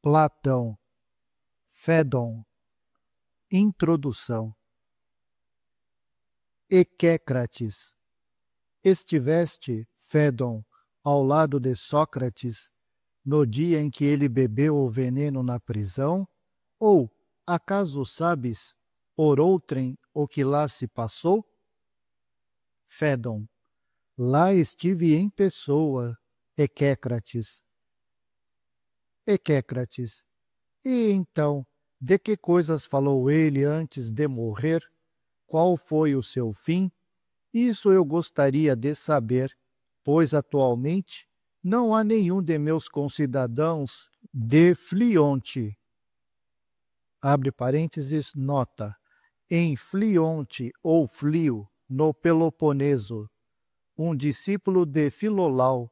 Platão, Fédon. Introdução. Equécrates. Estiveste, Fédon, ao lado de Sócrates, no dia em que ele bebeu o veneno na prisão? Ou, acaso sabes, por outrem, o que lá se passou? Fédon. Lá estive em pessoa, Equécrates. Equécrates. E então, de que coisas falou ele antes de morrer? Qual foi o seu fim? Isso eu gostaria de saber, pois atualmente não há nenhum de meus concidadãos de Flionte. Abre parênteses, nota. Em Flionte ou Flio, no Peloponeso, um discípulo de Filolau,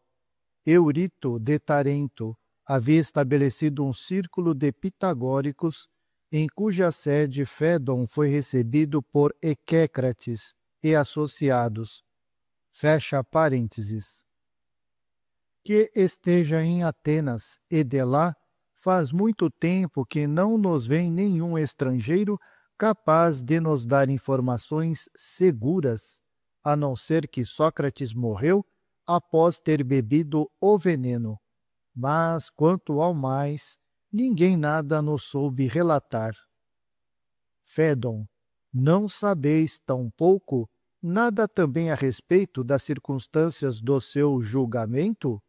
Eurito de Tarento, havia estabelecido um círculo de pitagóricos em cuja sede Fédon foi recebido por Equécrates e associados. Fecha parênteses. Que esteja em Atenas e de lá, faz muito tempo que não nos vem nenhum estrangeiro capaz de nos dar informações seguras, a não ser que Sócrates morreu após ter bebido o veneno. Mas, quanto ao mais, ninguém nada nos soube relatar. Fédon, não sabeis tampouco nada também a respeito das circunstâncias do seu julgamento?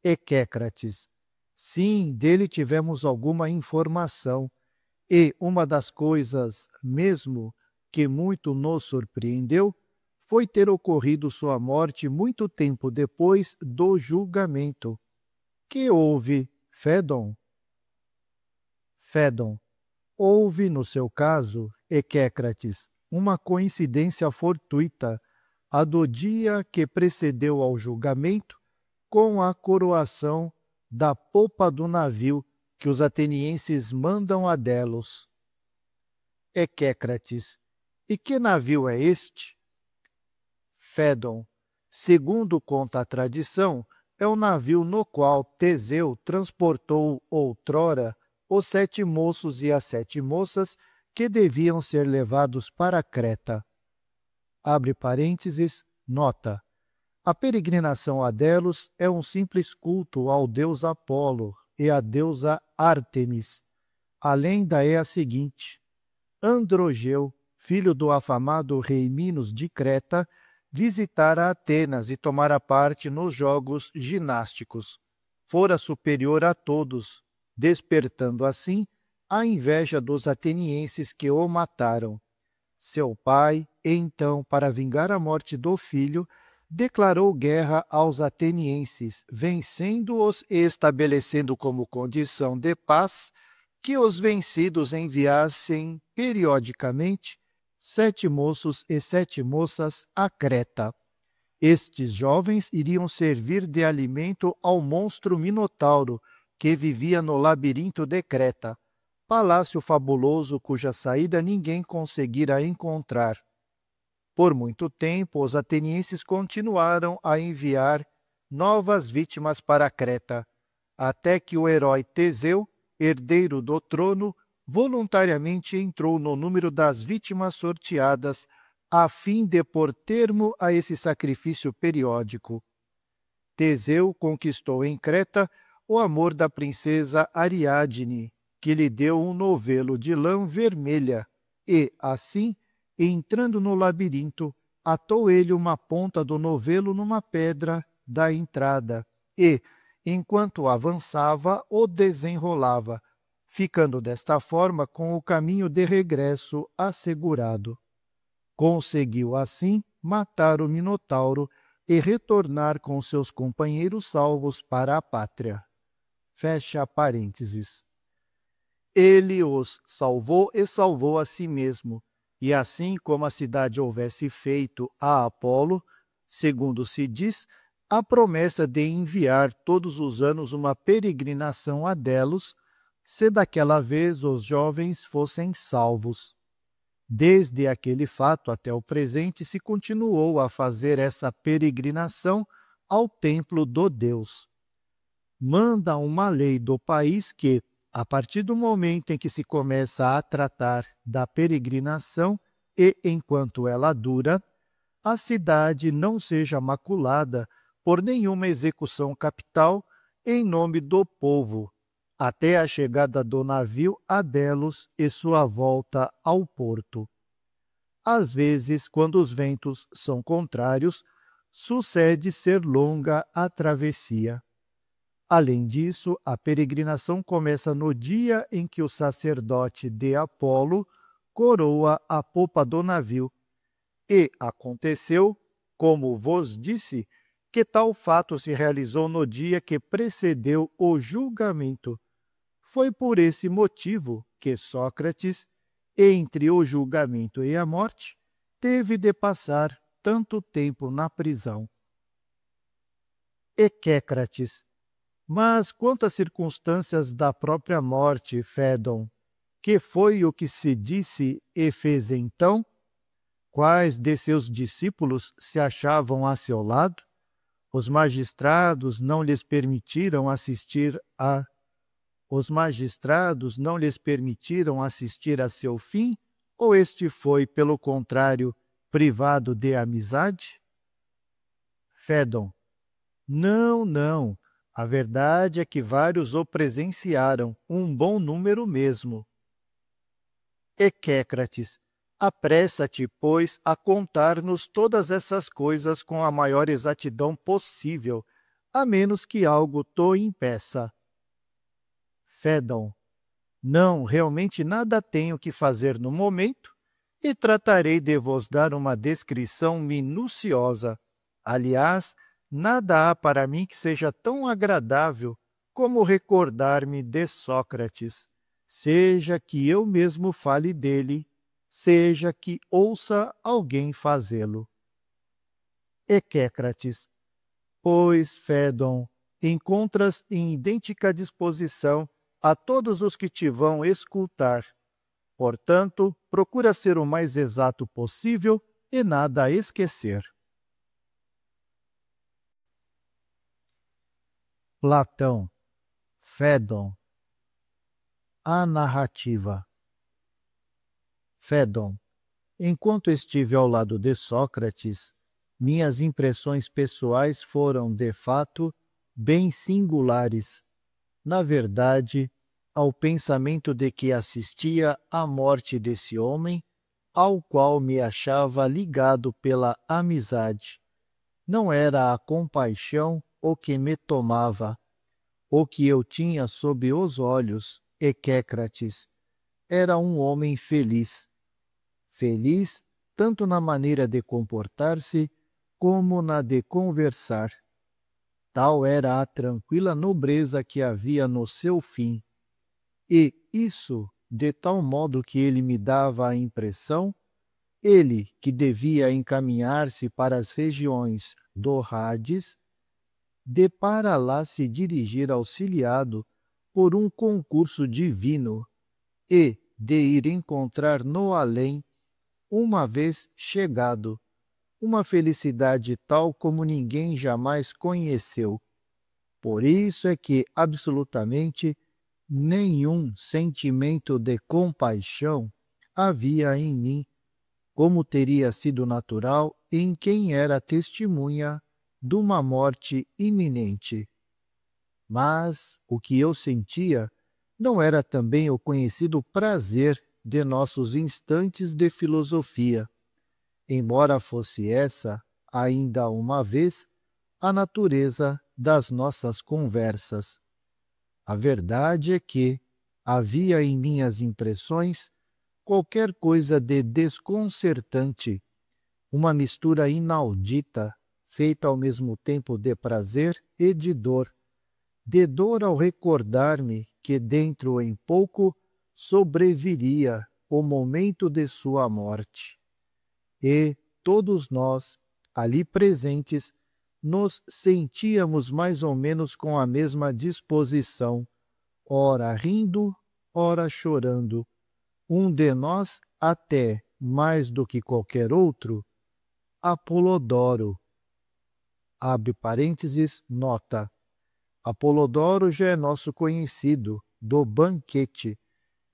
Equécrates. Sim, dele tivemos alguma informação, e uma das coisas, mesmo, que muito nos surpreendeu, foi ter ocorrido sua morte muito tempo depois do julgamento. Que houve, Fédon? Fédon. Houve, no seu caso, Equécrates, uma coincidência fortuita, a do dia que precedeu ao julgamento, com a coroação da popa do navio que os atenienses mandam a Delos. Equécrates. E que navio é este? Fédon. Segundo conta a tradição, é o navio no qual Teseu transportou outrora os 7 moços e as 7 moças que deviam ser levados para Creta. Abre parênteses, nota. A peregrinação a Delos é um simples culto ao deus Apolo e à deusa Ártemis. A lenda é a seguinte. Androgeu, filho do afamado rei Minos de Creta, visitara Atenas e tomara parte nos jogos ginásticos. Fora superior a todos, despertando assim a inveja dos atenienses que o mataram. Seu pai, então, para vingar a morte do filho, declarou guerra aos atenienses, vencendo-os e estabelecendo como condição de paz que os vencidos enviassem periodicamente 7 moços e 7 moças a Creta. Estes jovens iriam servir de alimento ao monstro Minotauro, que vivia no labirinto de Creta, palácio fabuloso cuja saída ninguém conseguira encontrar. Por muito tempo, os atenienses continuaram a enviar novas vítimas para Creta, até que o herói Teseu, herdeiro do trono, voluntariamente entrou no número das vítimas sorteadas a fim de pôr termo a esse sacrifício periódico. Teseu conquistou em Creta o amor da princesa Ariadne, que lhe deu um novelo de lã vermelha, e, assim, entrando no labirinto, atou ele uma ponta do novelo numa pedra da entrada e, enquanto avançava, o desenrolava, ficando desta forma com o caminho de regresso assegurado. Conseguiu, assim, matar o Minotauro e retornar com seus companheiros salvos para a pátria. Fecha parênteses. Ele os salvou e salvou a si mesmo, e assim como a cidade houvesse feito a Apolo, segundo se diz, a promessa de enviar todos os anos uma peregrinação a Delos, se daquela vez os jovens fossem salvos. Desde aquele fato até o presente se continuou a fazer essa peregrinação ao templo do Deus. manda uma lei do país que, a partir do momento em que se começa a tratar da peregrinação e enquanto ela dura, a cidade não seja maculada por nenhuma execução capital em nome do povo, até a chegada do navio a Delos e sua volta ao porto. Às vezes, quando os ventos são contrários, sucede ser longa a travessia. Além disso, a peregrinação começa no dia em que o sacerdote de Apolo coroa a popa do navio. E aconteceu, como vos disse, que tal fato se realizou no dia que precedeu o julgamento. Foi por esse motivo que Sócrates, entre o julgamento e a morte, teve de passar tanto tempo na prisão. Equécrates. Mas quanto às circunstâncias da própria morte, Fédon, que foi o que se disse e fez então? Quais de seus discípulos se achavam a seu lado? Os magistrados não lhes permitiram assistir a seu fim, ou este foi, pelo contrário, privado de amizade? Fédon. Não, não. A verdade é que vários o presenciaram, um bom número mesmo. Equécrates. Apressa-te, pois, a contar-nos todas essas coisas com a maior exatidão possível, a menos que algo te impeça. Fédon. Não, realmente nada tenho que fazer no momento, e tratarei de vos dar uma descrição minuciosa. Aliás, nada há para mim que seja tão agradável como recordar-me de Sócrates, seja que eu mesmo fale dele, seja que ouça alguém fazê-lo. Equécrates. Pois, Fédon, encontras em idêntica disposição a todos os que te vão escutar. Portanto, procura ser o mais exato possível e nada esquecer. Platão. Fédon. A narrativa. Fédon. Enquanto estive ao lado de Sócrates, minhas impressões pessoais foram, de fato, bem singulares. Na verdade, ao pensamento de que assistia à morte desse homem, ao qual me achava ligado pela amizade. Não era a compaixão o que me tomava, o que eu tinha sob os olhos, Equécrates. Era um homem feliz. Feliz tanto na maneira de comportar-se como na de conversar. Tal era a tranquila nobreza que havia no seu fim. E isso de tal modo que ele me dava a impressão, ele que devia encaminhar-se para as regiões do Hades, de para lá se dirigir auxiliado por um concurso divino e de ir encontrar no além, uma vez chegado, uma felicidade tal como ninguém jamais conheceu. Por isso é que, absolutamente, nenhum sentimento de compaixão havia em mim, como teria sido natural em quem era testemunha de uma morte iminente. Mas o que eu sentia não era também o conhecido prazer de nossos instantes de filosofia, embora fosse essa, ainda uma vez, a natureza das nossas conversas. A verdade é que havia em minhas impressões qualquer coisa de desconcertante, uma mistura inaudita, feita ao mesmo tempo de prazer e de dor ao recordar-me que dentro em pouco sobreviria o momento de sua morte. E todos nós, ali presentes, nos sentíamos mais ou menos com a mesma disposição, ora rindo, ora chorando. Um de nós, até mais do que qualquer outro, Apolodoro. Abre parênteses, nota. Apolodoro já é nosso conhecido, do banquete.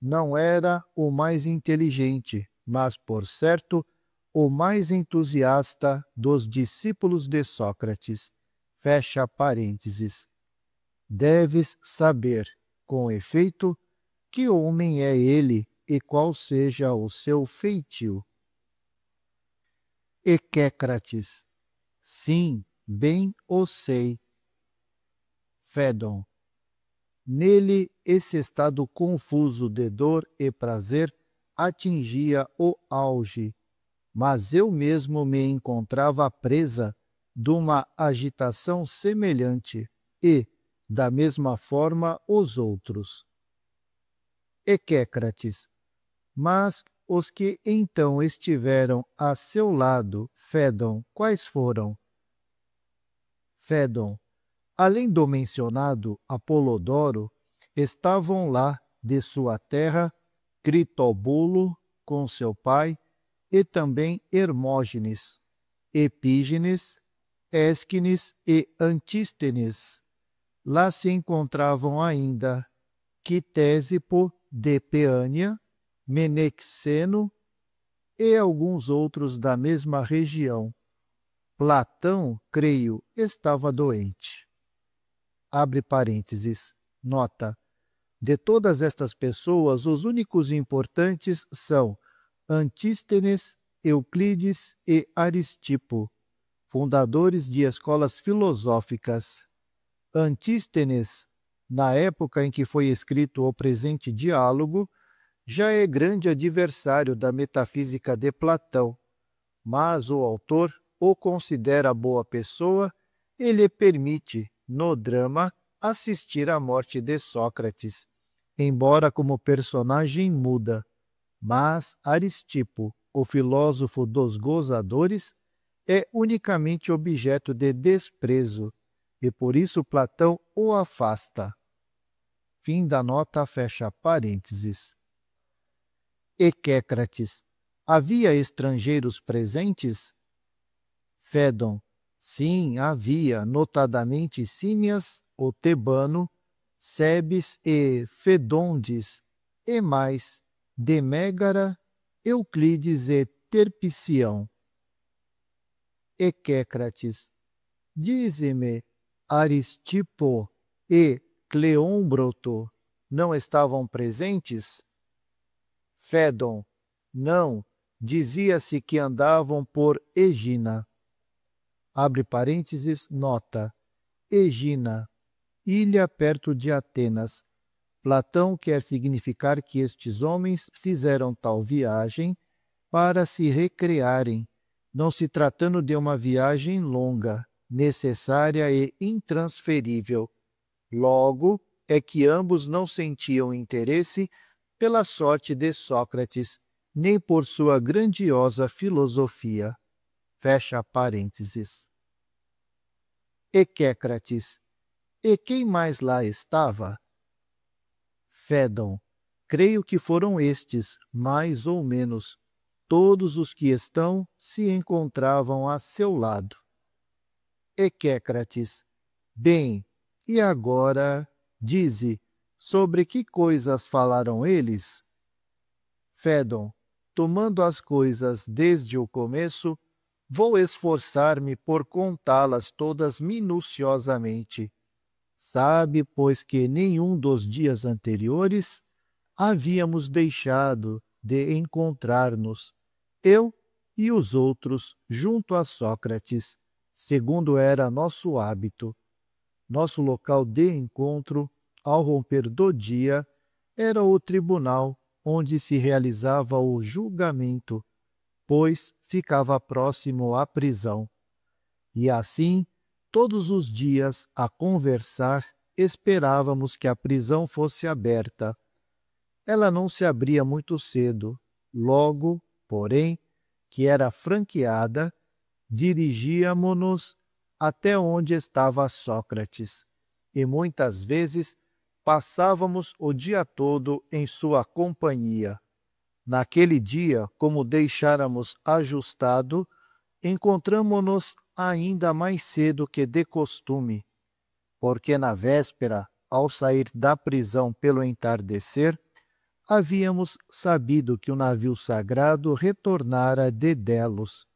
Não era o mais inteligente, mas, por certo, o mais entusiasta dos discípulos de Sócrates. Fecha parênteses. Deves saber, com efeito, que homem é ele e qual seja o seu feitio. Equécrates. Sim, bem o sei. Fédon. Nele, esse estado confuso de dor e prazer atingia o auge, mas eu mesmo me encontrava presa de uma agitação semelhante e, da mesma forma, os outros. Equécrates. Mas os que então estiveram a seu lado, Fédon, quais foram? Fédon. Além do mencionado Apolodoro, estavam lá de sua terra Critóbulo com seu pai e também Hermógenes, Epígenes, Ésquines e Antístenes. Lá se encontravam ainda Quitésipo de Peânia, Menexeno e alguns outros da mesma região. Platão, creio, estava doente. Abre parênteses. Nota. De todas estas pessoas, os únicos importantes são Antístenes, Euclides e Aristipo, fundadores de escolas filosóficas. Antístenes, na época em que foi escrito o presente diálogo, já é grande adversário da metafísica de Platão, mas o autor o considera boa pessoa e lhe permite, no drama, assistir à morte de Sócrates, embora como personagem muda. Mas Aristipo, o filósofo dos gozadores, é unicamente objeto de desprezo, e por isso Platão o afasta. Fim da nota, fecha parênteses. Equécrates. Havia estrangeiros presentes? Fédon. Sim, havia, notadamente Símias, o tebano, Sebes e Fedondes, e mais, Demégara, Euclides e Terpicião. Equécrates. Dize-me, Aristipo e Cleómbroto não estavam presentes? Fédon. Não, dizia-se que andavam por Egina. Abre parênteses, nota. Egina, ilha perto de Atenas. Platão quer significar que estes homens fizeram tal viagem para se recrearem, não se tratando de uma viagem longa, necessária e intransferível. Logo, é que ambos não sentiam interesse pela sorte de Sócrates, nem por sua grandiosa filosofia. Fecha parênteses. Equécrates. E quem mais lá estava? Fédon. Creio que foram estes, mais ou menos. Todos os que estão se encontravam a seu lado. Equécrates. Bem, e agora, dize, sobre que coisas falaram eles? Fédon. Tomando as coisas desde o começo, vou esforçar-me por contá-las todas minuciosamente. Sabe, pois, que nenhum dos dias anteriores havíamos deixado de encontrar-nos, eu e os outros, junto a Sócrates, segundo era nosso hábito. Nosso local de encontro, ao romper do dia, era o tribunal onde se realizava o julgamento, pois ficava próximo à prisão. E assim, todos os dias, a conversar, esperávamos que a prisão fosse aberta. Ela não se abria muito cedo. Logo, porém, que era franqueada, dirigíamo-nos até onde estava Sócrates, e muitas vezes passávamos o dia todo em sua companhia. Naquele dia, como deixáramos ajustado, encontramo-nos ainda mais cedo que de costume. porque na véspera, ao sair da prisão pelo entardecer, havíamos sabido que o navio sagrado retornara de Delos.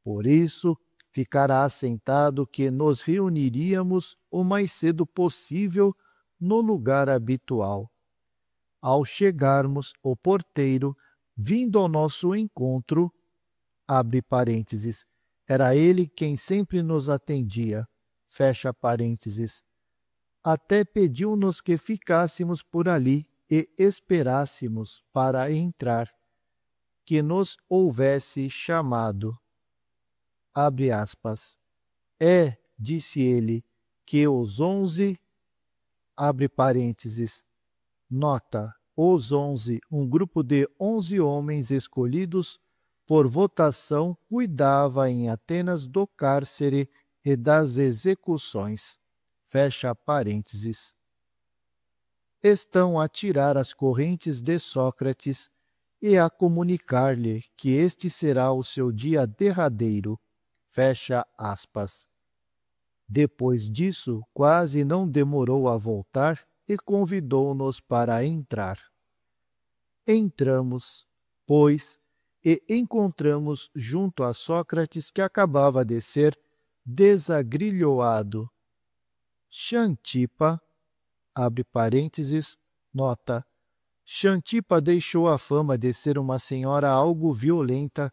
Por isso, ficará assentado que nos reuniríamos o mais cedo possível no lugar habitual. Ao chegarmos, o porteiro, vindo ao nosso encontro, abre parênteses, era ele quem sempre nos atendia, fecha parênteses, até pediu-nos que ficássemos por ali e esperássemos para entrar, que nos houvesse chamado. Abre aspas. Disse ele, que os 11, abre parênteses, nota, os 11, um grupo de 11 homens escolhidos por votação, cuidava em Atenas do cárcere e das execuções. Fecha parênteses. Estão a tirar as correntes de Sócrates e a comunicar-lhe que este será o seu dia derradeiro. Fecha aspas. Depois disso, quase não demorou a voltar e convidou-nos para entrar. Entramos, pois, e encontramos junto a Sócrates, que acabava de ser desagrilhoado. Xantipa, abre parênteses, nota, Xantipa deixou a fama de ser uma senhora algo violenta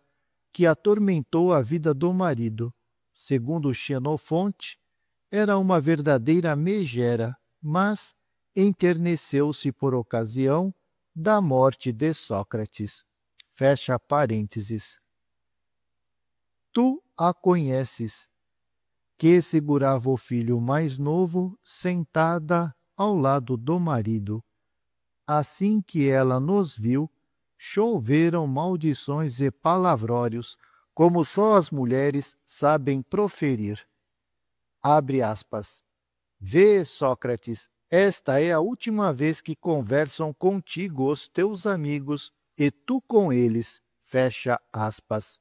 que atormentou a vida do marido. Segundo Xenofonte, era uma verdadeira megera, mas enterneceu-se por ocasião da morte de Sócrates. Fecha parênteses. Tu a conheces, que segurava o filho mais novo sentada ao lado do marido. Assim que ela nos viu, choveram maldições e palavrórios, como só as mulheres sabem proferir. Abre aspas. Vê, Sócrates, esta é a última vez que conversam contigo os teus amigos e tu com eles. Fecha aspas.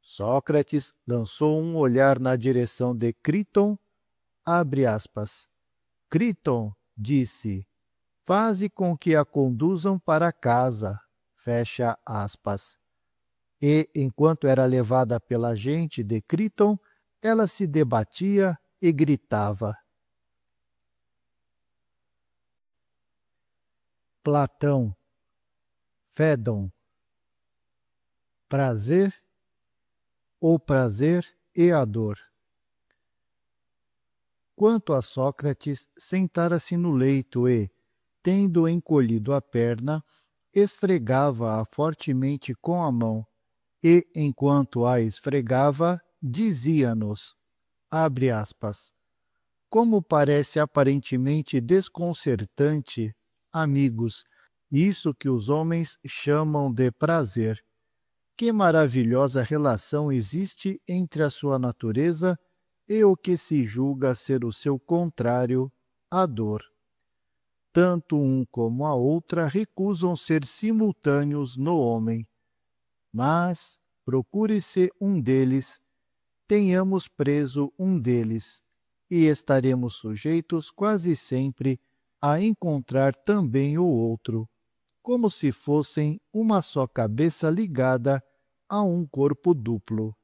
Sócrates lançou um olhar na direção de Críton. Abre aspas. Críton, disse, faze com que a conduzam para casa. Fecha aspas. E, enquanto era levada pela gente de Críton, ela se debatia e gritava. Platão, Fédon, prazer, o prazer e a dor. Quanto a Sócrates, sentara-se no leito e, tendo encolhido a perna, esfregava-a fortemente com a mão, e, enquanto a esfregava, dizia-nos, abre aspas, como parece aparentemente desconcertante, amigos, isso que os homens chamam de prazer. Que maravilhosa relação existe entre a sua natureza e o que se julga ser o seu contrário, a dor. Tanto um como a outra recusam ser simultâneos no homem. Mas, procure-se um deles, tenhamos preso um deles, e estaremos sujeitos quase sempre a encontrar também o outro, como se fossem uma só cabeça ligada a um corpo duplo.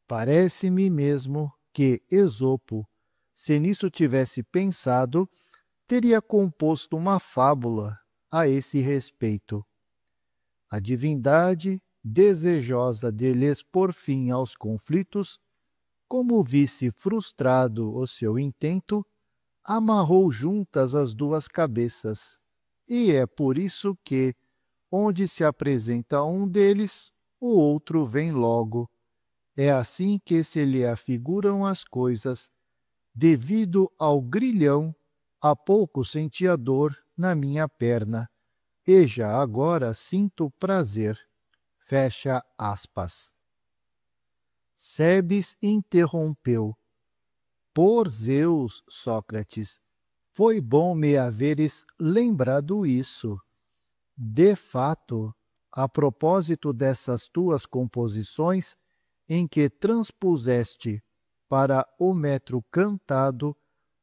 Parece-me mesmo que Esopo, se nisso tivesse pensado, teria composto uma fábula a esse respeito. A divindade, desejosa de lhes pôr fim aos conflitos, como visse frustrado o seu intento, amarrou juntas as duas cabeças, e é por isso que, onde se apresenta um deles, o outro vem logo. É assim que se lhe afiguram as coisas. Devido ao grilhão, há pouco senti a dor na minha perna, e já agora sinto prazer. Fecha aspas. Cebes interrompeu. Por Zeus, Sócrates, foi bom me haveres lembrado isso. De fato, a propósito dessas tuas composições, em que transpuseste para o metro cantado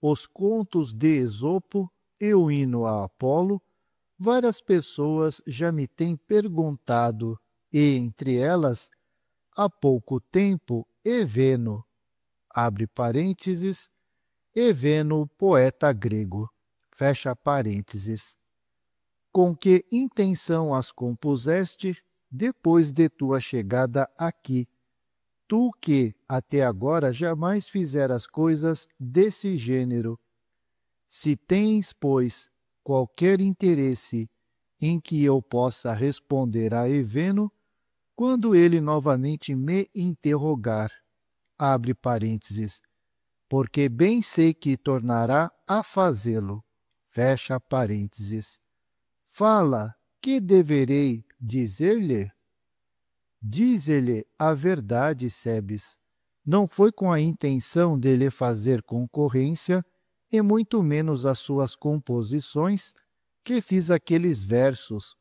os contos de Esopo e o hino a Apolo, várias pessoas já me têm perguntado, e entre elas, há pouco tempo, Eveno, abre parênteses, Eveno, poeta grego, fecha parênteses. Com que intenção as compuseste depois de tua chegada aqui? Tu que, até agora, jamais fizeras coisas desse gênero. Se tens, pois, qualquer interesse em que eu possa responder a Eveno, quando ele novamente me interrogar, abre parênteses, porque bem sei que tornará a fazê-lo, fecha parênteses. Fala, que deverei dizer-lhe? Dize-lhe a verdade, Sebes. Não foi com a intenção de lhe fazer concorrência, e muito menos as suas composições, que fiz aqueles versos.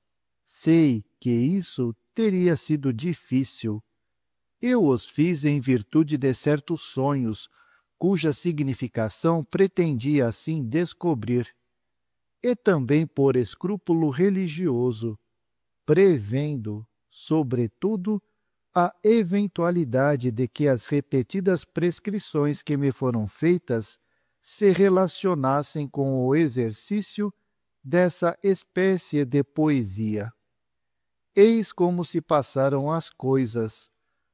Sei que isso teria sido difícil. Eu os fiz em virtude de certos sonhos, cuja significação pretendia assim descobrir, e também por escrúpulo religioso, prevendo, sobretudo, a eventualidade de que as repetidas prescrições que me foram feitas se relacionassem com o exercício dessa espécie de poesia. Eis como se passaram as coisas.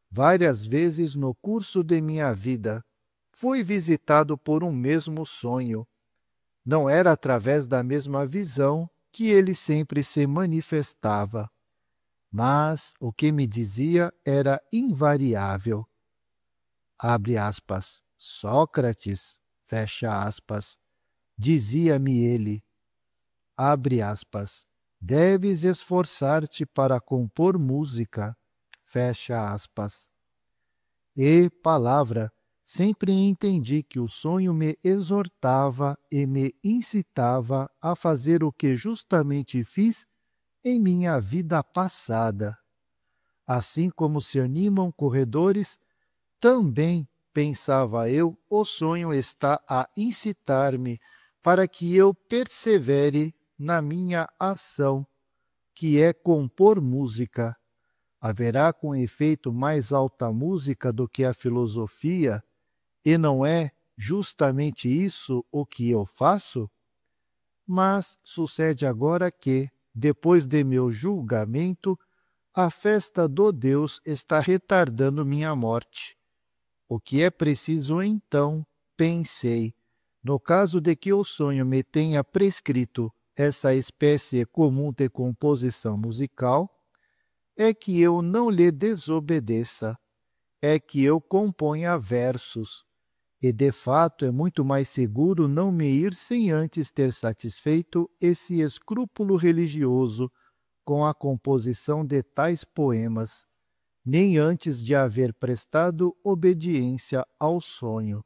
Várias vezes no curso de minha vida, fui visitado por um mesmo sonho. Não era através da mesma visão que ele sempre se manifestava, mas o que me dizia era invariável. Abre aspas, Sócrates, fecha aspas, dizia-me ele, abre aspas, deves esforçar-te para compor música, fecha aspas. E, palavra, sempre entendi que o sonho me exortava e me incitava a fazer o que justamente fiz em minha vida passada. Assim como se animam corredores, também, pensava eu, o sonho está a incitar-me para que eu persevere na minha ação, que é compor música. Haverá com efeito mais alta música do que a filosofia, e não é justamente isso o que eu faço? Mas sucede agora que, depois de meu julgamento, a festa do Deus está retardando minha morte. O que é preciso então, pensei, no caso de que o sonho me tenha prescrito essa espécie comum de composição musical, é que eu não lhe desobedeça, é que eu componha versos, e de fato é muito mais seguro não me ir sem antes ter satisfeito esse escrúpulo religioso com a composição de tais poemas, nem antes de haver prestado obediência ao sonho.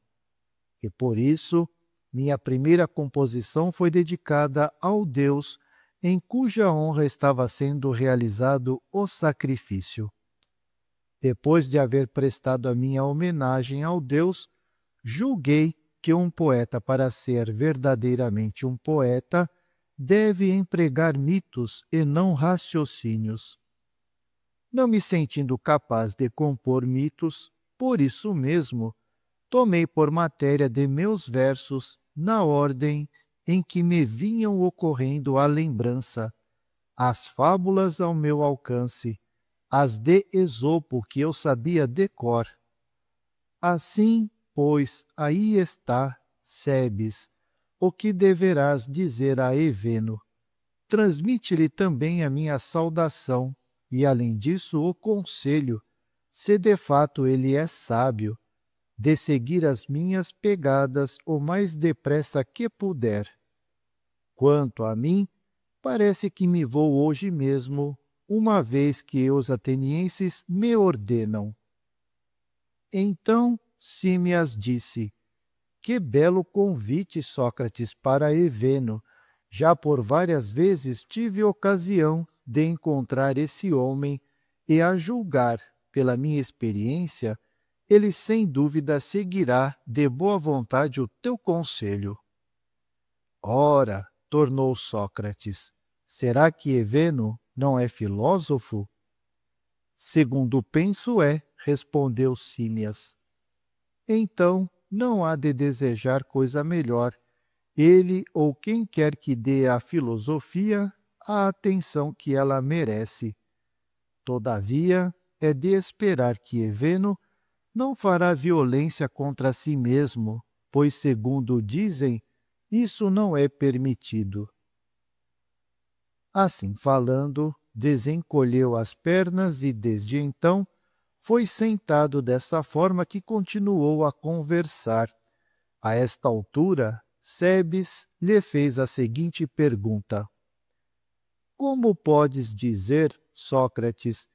E por isso, minha primeira composição foi dedicada ao Deus em cuja honra estava sendo realizado o sacrifício. Depois de haver prestado a minha homenagem ao Deus, julguei que um poeta, para ser verdadeiramente um poeta, deve empregar mitos e não raciocínios. Não me sentindo capaz de compor mitos, por isso mesmo, tomei por matéria de meus versos, na ordem em que me vinham ocorrendo à lembrança, as fábulas ao meu alcance, as de Esopo que eu sabia de cor. Assim, pois, aí está, Sebes, o que deverás dizer a Eveno. Transmite-lhe também a minha saudação e, além disso, o conselho, se de fato ele é sábio, de seguir as minhas pegadas o mais depressa que puder. Quanto a mim, parece que me vou hoje mesmo, uma vez que os atenienses me ordenam. Então Símias disse, que belo convite, Sócrates, para Eveno. Já por várias vezes tive ocasião de encontrar esse homem e, a julgar pela minha experiência, ele sem dúvida seguirá de boa vontade o teu conselho. Ora, tornou Sócrates, será que Eveno não é filósofo? Segundo penso respondeu Símias. Então, não há de desejar coisa melhor, ele ou quem quer que dê à filosofia a atenção que ela merece. Todavia, é de esperar que Eveno não fará violência contra si mesmo, pois, segundo dizem, isso não é permitido. Assim falando, desencolheu as pernas e, desde então, foi sentado dessa forma que continuou a conversar. A esta altura, Cebes lhe fez a seguinte pergunta: Como podes dizer, Sócrates,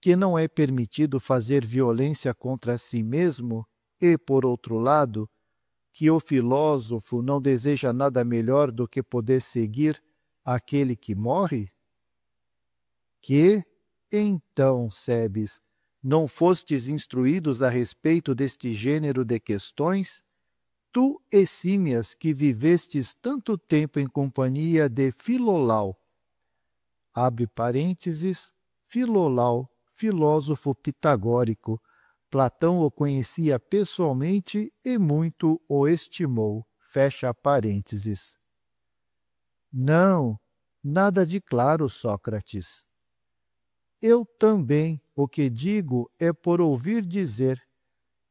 que não é permitido fazer violência contra si mesmo e, por outro lado, que o filósofo não deseja nada melhor do que poder seguir aquele que morre? Que, então, Cebes, não fostes instruídos a respeito deste gênero de questões? Tu e Símias, que vivestes tanto tempo em companhia de Filolau, abre parênteses, Filolau, filósofo pitagórico, Platão o conhecia pessoalmente e muito o estimou, fecha parênteses. Não, nada de claro, Sócrates. Eu também, o que digo é por ouvir dizer,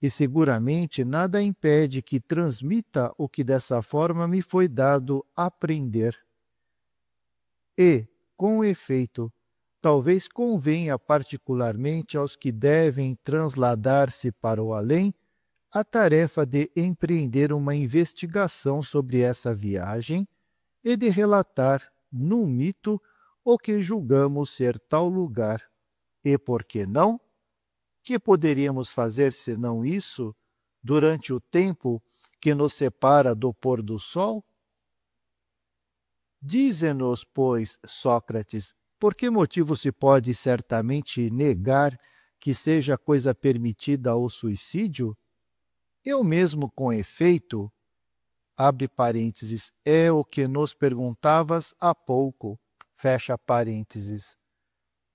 e seguramente nada impede que transmita o que dessa forma me foi dado aprender. E, com efeito, talvez convenha particularmente aos que devem transladar-se para o além a tarefa de empreender uma investigação sobre essa viagem e de relatar, num mito, o que julgamos ser tal lugar. E por que não? Que poderíamos fazer senão isso durante o tempo que nos separa do pôr do sol? Dize-nos, pois, Sócrates, por que motivo se pode certamente negar que seja coisa permitida o suicídio? Eu mesmo, com efeito, abre parênteses, é o que nos perguntavas há pouco, fecha parênteses.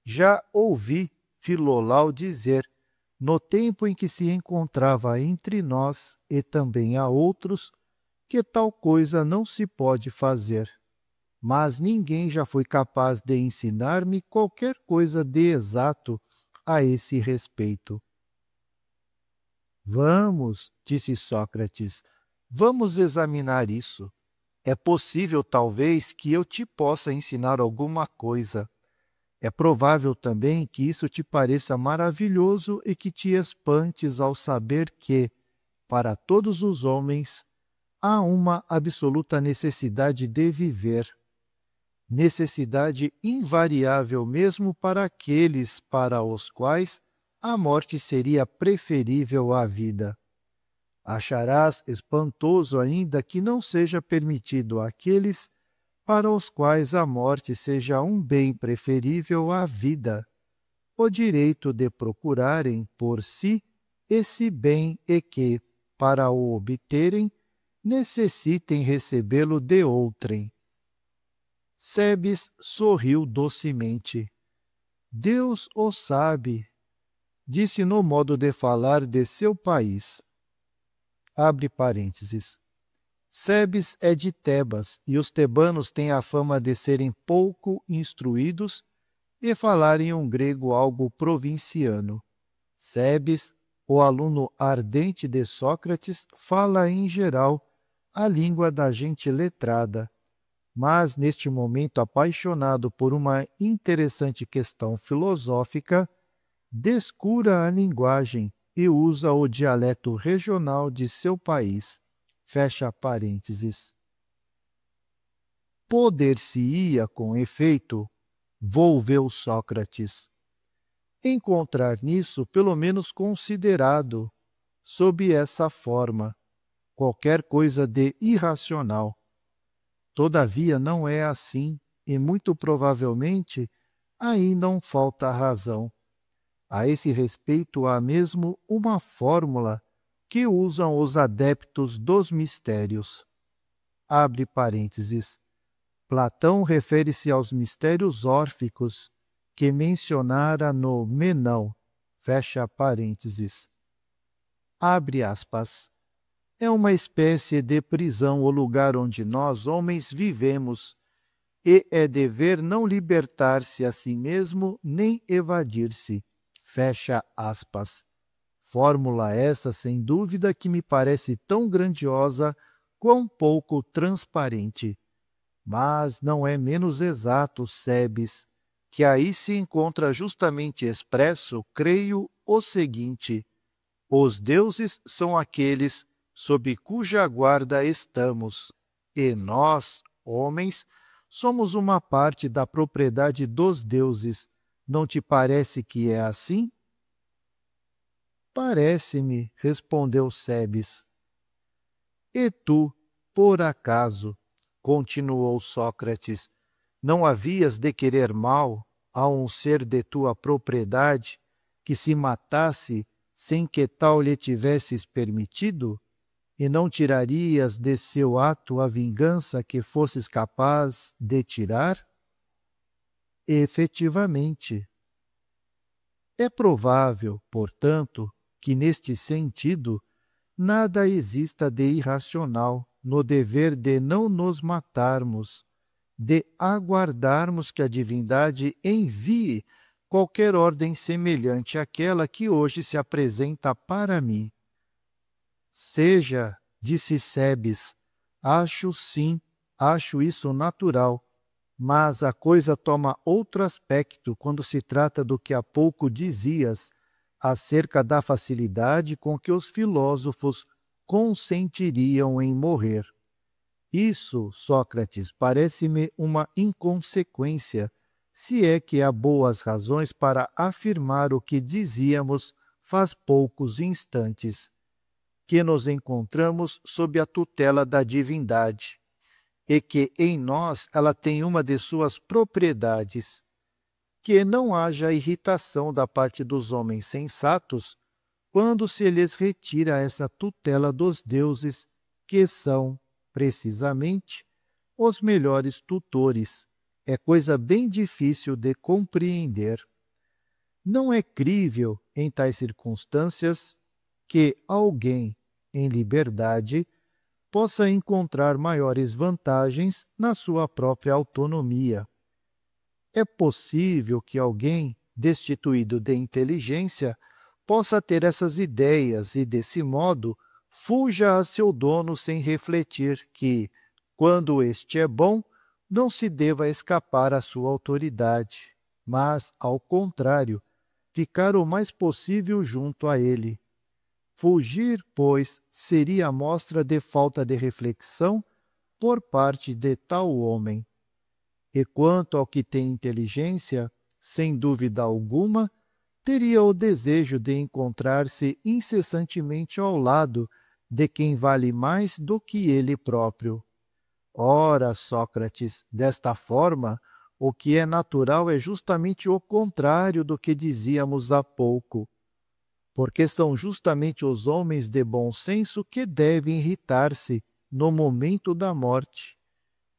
Já ouvi Filolau dizer, no tempo em que se encontrava entre nós e também a outros, que tal coisa não se pode fazer. Mas ninguém já foi capaz de ensinar-me qualquer coisa de exato a esse respeito. Vamos, disse Sócrates, vamos examinar isso. É possível, talvez, que eu te possa ensinar alguma coisa. É provável também que isso te pareça maravilhoso e que te espantes ao saber que, para todos os homens, há uma absoluta necessidade de viver. Necessidade invariável mesmo para aqueles para os quais a morte seria preferível à vida. Acharás espantoso ainda que não seja permitido àqueles para os quais a morte seja um bem preferível à vida, o direito de procurarem por si esse bem e que, para o obterem, necessitem recebê-lo de outrem. Cebes sorriu docemente. Deus o sabe, disse no modo de falar de seu país. Abre parênteses. Cebes é de Tebas, e os tebanos têm a fama de serem pouco instruídos e falarem um grego algo provinciano. Cebes, o aluno ardente de Sócrates, fala em geral a língua da gente letrada, mas neste momento apaixonado por uma interessante questão filosófica, descura a linguagem e usa o dialeto regional de seu país. Fecha parênteses. Poder-se-ia, com efeito, volveu Sócrates, encontrar nisso pelo menos considerado, sob essa forma, qualquer coisa de irracional. Todavia não é assim, e muito provavelmente aí não falta razão. A esse respeito, há mesmo uma fórmula que usam os adeptos dos mistérios. Abre parênteses. Platão refere-se aos mistérios órficos que mencionara no Menão. Fecha parênteses. Abre aspas. É uma espécie de prisão o lugar onde nós, homens, vivemos, e é dever não libertar-se a si mesmo nem evadir-se. Fecha aspas. Fórmula essa, sem dúvida, que me parece tão grandiosa quão pouco transparente. Mas não é menos exato, Sebes, que aí se encontra justamente expresso, creio, o seguinte: os deuses são aqueles sob cuja guarda estamos, e nós, homens, somos uma parte da propriedade dos deuses. Não te parece que é assim? Parece-me, respondeu Sebes. E tu, por acaso, continuou Sócrates, não havias de querer mal a um ser de tua propriedade que se matasse sem que tal lhe tivesses permitido? E não tirarias de seu ato a vingança que fosses capaz de tirar? Efetivamente. É provável, portanto, que neste sentido nada exista de irracional no dever de não nos matarmos, de aguardarmos que a divindade envie qualquer ordem semelhante àquela que hoje se apresenta para mim. Seja, disse Sebes, acho isso natural, mas a coisa toma outro aspecto quando se trata do que há pouco dizias acerca da facilidade com que os filósofos consentiriam em morrer. Isso, Sócrates, parece-me uma inconsequência, se é que há boas razões para afirmar o que dizíamos faz poucos instantes, que nos encontramos sob a tutela da divindade, e que em nós ela tem uma de suas propriedades, que não haja irritação da parte dos homens sensatos quando se lhes retira essa tutela dos deuses, que são, precisamente, os melhores tutores. É coisa bem difícil de compreender. Não é crível, em tais circunstâncias, que alguém, em liberdade, possa encontrar maiores vantagens na sua própria autonomia. É possível que alguém, destituído de inteligência, possa ter essas ideias e, desse modo, fuja a seu dono sem refletir que, quando este é bom, não se deva escapar à sua autoridade, mas, ao contrário, ficar o mais possível junto a ele. Fugir, pois, seria a mostra de falta de reflexão por parte de tal homem. E quanto ao que tem inteligência, sem dúvida alguma, teria o desejo de encontrar-se incessantemente ao lado de quem vale mais do que ele próprio. Ora, Sócrates, desta forma, o que é natural é justamente o contrário do que dizíamos há pouco, porque são justamente os homens de bom senso que devem irritar-se no momento da morte,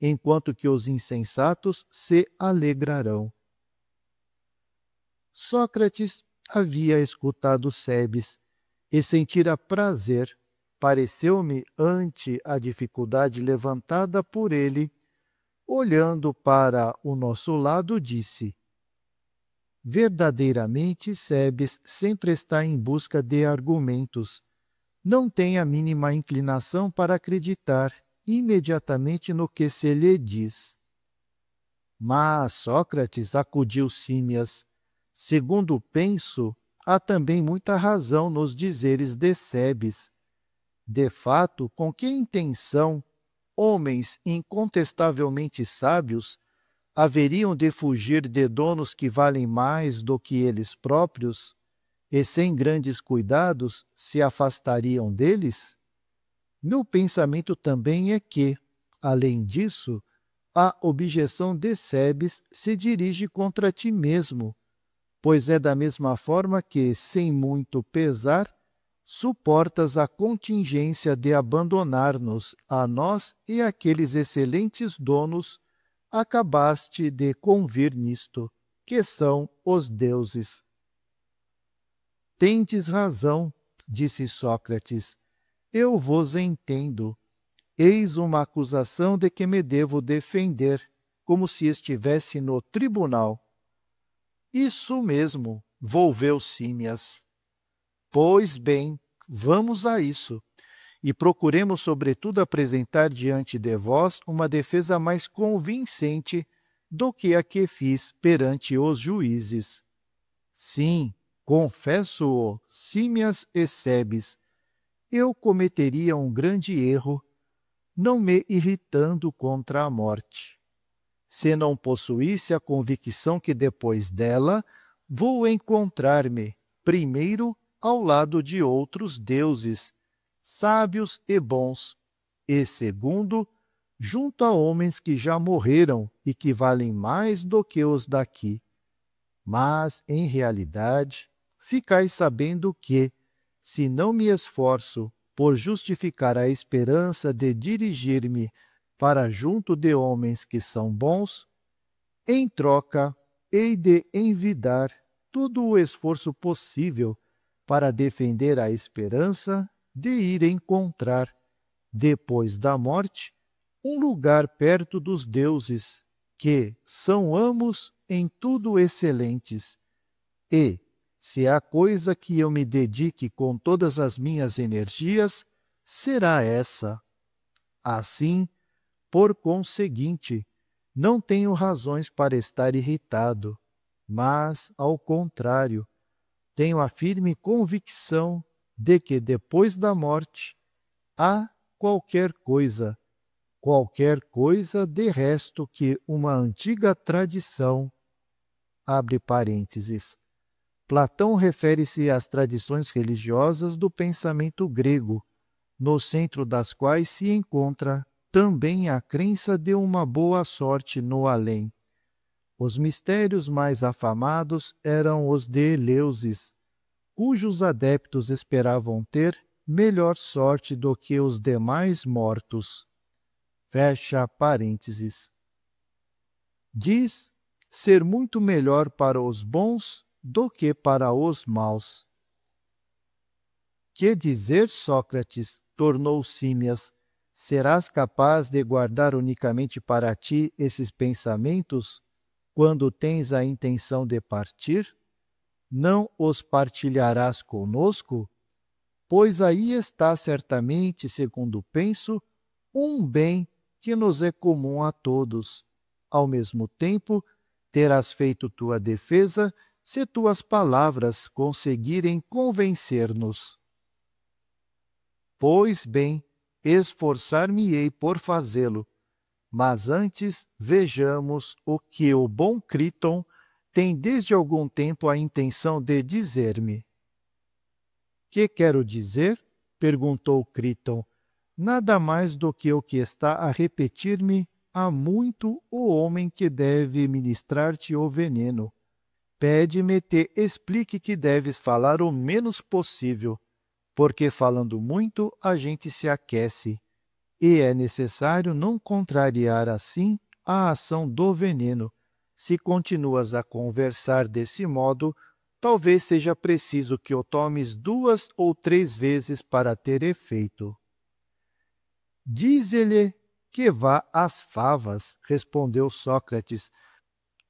enquanto que os insensatos se alegrarão. Sócrates havia escutado Sebes e sentira prazer. Pareceu-me, ante a dificuldade levantada por ele, olhando para o nosso lado, disse: verdadeiramente, Sebes sempre está em busca de argumentos. Não tem a mínima inclinação para acreditar imediatamente no que se lhe diz. Mas, Sócrates, acudiu Símias, segundo penso, há também muita razão nos dizeres de Sebes. De fato, com que intenção homens incontestavelmente sábios haveriam de fugir de donos que valem mais do que eles próprios e, sem grandes cuidados, se afastariam deles? Meu pensamento também é que, além disso, a objeção de Sebes se dirige contra ti mesmo, pois é da mesma forma que, sem muito pesar, suportas a contingência de abandonar-nos a nós e aqueles excelentes donos, acabaste de convir nisto, que são os deuses. Tendes razão, disse Sócrates, eu vos entendo. Eis uma acusação de que me devo defender, como se estivesse no tribunal. Isso mesmo, volveu Símias. Pois bem, vamos a isso, e procuremos, sobretudo, apresentar diante de vós uma defesa mais convincente do que a que fiz perante os juízes. Sim, confesso-o, Símias e Cebes, eu cometeria um grande erro, não me irritando contra a morte. Se não possuísse a convicção que depois dela vou encontrar-me, primeiro, ao lado de outros deuses, sábios e bons, e segundo, junto a homens que já morreram e que valem mais do que os daqui. Mas, em realidade, ficais sabendo que, se não me esforço por justificar a esperança de dirigir-me para junto de homens que são bons, em troca, hei de envidar todo o esforço possível para defender a esperança de ir encontrar, depois da morte, um lugar perto dos deuses, que são amos em tudo excelentes. E, se há coisa que eu me dedique com todas as minhas energias, será essa. Assim, por conseguinte, não tenho razões para estar irritado, mas, ao contrário, tenho a firme convicção de que depois da morte há qualquer coisa de resto que uma antiga tradição, abre parênteses. Platão refere-se às tradições religiosas do pensamento grego, no centro das quais se encontra também a crença de uma boa sorte no além. Os mistérios mais afamados eram os de Eleusis, cujos adeptos esperavam ter melhor sorte do que os demais mortos. Fecha parênteses. Diz ser muito melhor para os bons do que para os maus. Que dizer, Sócrates? Tornou Símias. Serás capaz de guardar unicamente para ti esses pensamentos quando tens a intenção de partir? Não os partilharás conosco? Pois aí está certamente, segundo penso, um bem que nos é comum a todos. Ao mesmo tempo, terás feito tua defesa se tuas palavras conseguirem convencer-nos. Pois bem, esforçar-me-ei por fazê-lo, mas antes vejamos o que o bom Críton tem desde algum tempo a intenção de dizer-me. Que quero dizer? Perguntou Críton. Nada mais do que o que está a repetir-me há muito o homem que deve ministrar-te o veneno. Pede-me te explique que deves falar o menos possível, porque falando muito a gente se aquece, e é necessário não contrariar assim a ação do veneno. Se continuas a conversar desse modo, talvez seja preciso que o tomes 2 ou 3 vezes para ter efeito. Dize-lhe que vá às favas, respondeu Sócrates,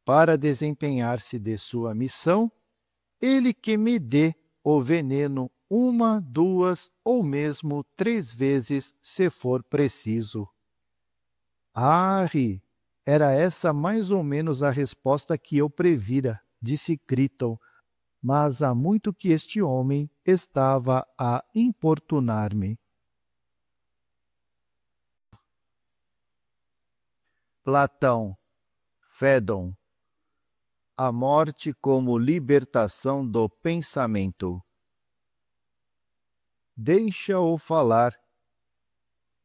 para desempenhar-se de sua missão, ele que me dê o veneno 1, 2 ou mesmo 3 vezes, se for preciso. Arre! Era essa mais ou menos a resposta que eu previra, disse Críton, mas há muito que este homem estava a importunar-me. Platão, Fédon. A morte como libertação do pensamento. Deixa-o falar,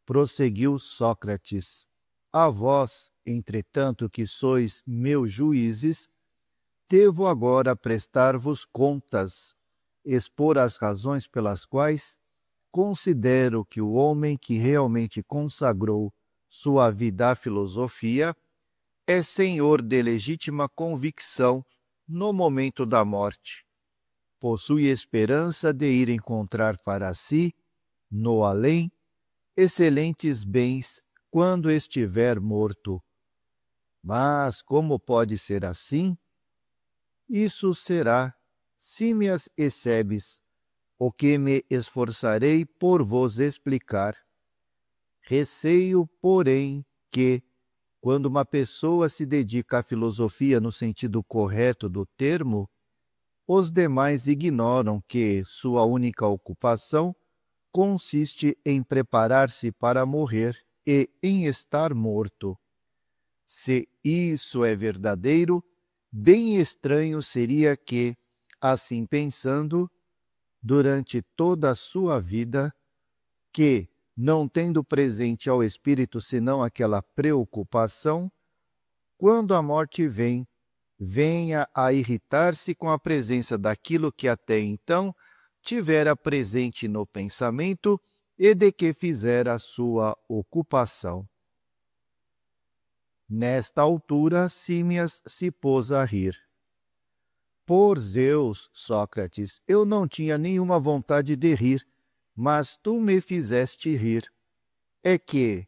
prosseguiu Sócrates. A vós, entretanto que sois meus juízes, devo agora prestar-vos contas, expor as razões pelas quais considero que o homem que realmente consagrou sua vida à filosofia é senhor de legítima convicção no momento da morte. Possui esperança de ir encontrar para si, no além, excelentes bens quando estiver morto. Mas como pode ser assim? Isso será, Símias e Cebes, o que me esforçarei por vos explicar. Receio, porém, que, quando uma pessoa se dedica à filosofia no sentido correto do termo, os demais ignoram que sua única ocupação consiste em preparar-se para morrer e em estar morto. Se isso é verdadeiro, bem estranho seria que, assim pensando, durante toda a sua vida, que, não tendo presente ao espírito senão aquela preocupação, quando a morte vem, venha a irritar-se com a presença daquilo que até então tivera presente no pensamento e de que fizera a sua ocupação. Nesta altura, Símias se pôs a rir. Por Zeus, Sócrates, eu não tinha nenhuma vontade de rir, mas tu me fizeste rir. É que,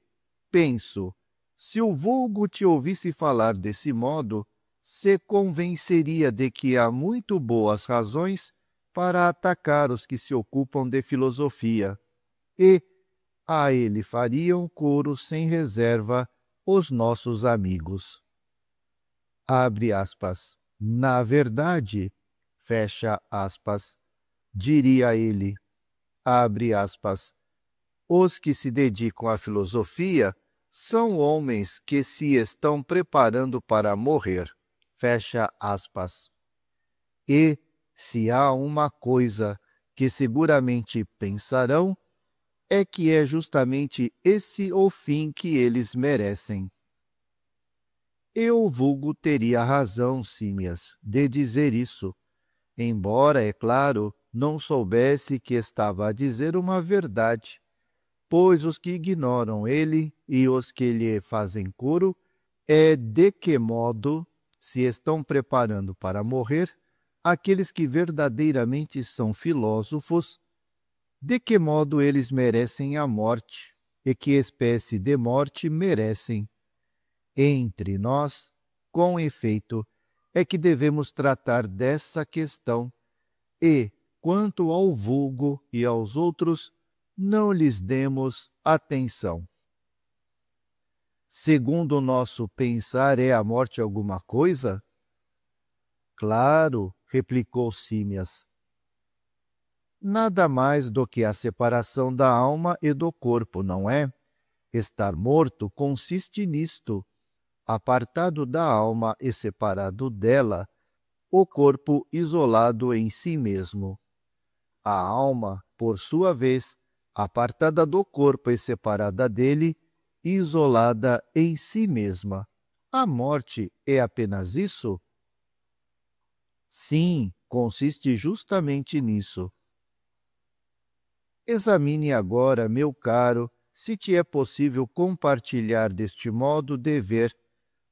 penso, se o vulgo te ouvisse falar desse modo, se convenceria de que há muito boas razões para atacar os que se ocupam de filosofia, e a ele fariam coro sem reserva os nossos amigos. Abre aspas. Na verdade, fecha aspas, diria ele, abre aspas, os que se dedicam à filosofia são homens que se estão preparando para morrer, fecha aspas. E, se há uma coisa que seguramente pensarão, é que é justamente esse o fim que eles merecem. Eu vulgo teria razão, Símias, de dizer isso, embora, é claro, não soubesse que estava a dizer uma verdade, pois os que ignoram ele e os que lhe fazem coro é de que modo se estão preparando para morrer aqueles que verdadeiramente são filósofos, de que modo eles merecem a morte e que espécie de morte merecem. Entre nós, com efeito, é que devemos tratar dessa questão e, quanto ao vulgo e aos outros, não lhes demos atenção. Segundo o nosso pensar, é a morte alguma coisa? Claro, replicou Símias. Nada mais do que a separação da alma e do corpo, não é? Estar morto consiste nisto. Apartado da alma e separado dela, o corpo isolado em si mesmo. A alma, por sua vez, apartada do corpo e separada dele, isolada em si mesma. A morte é apenas isso? Sim, consiste justamente nisso. Examine agora, meu caro, se te é possível compartilhar deste modo de ver,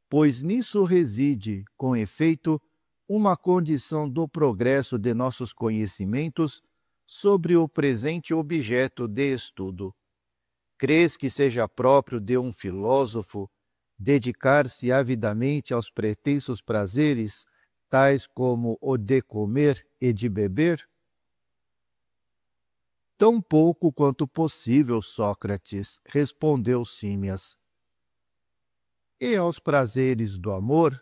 pois nisso reside, com efeito, uma condição do progresso de nossos conhecimentos sobre o presente objeto de estudo. Crês que seja próprio de um filósofo dedicar-se avidamente aos pretensos prazeres, tais como o de comer e de beber? Tão pouco quanto possível, Sócrates, respondeu Símias. E aos prazeres do amor?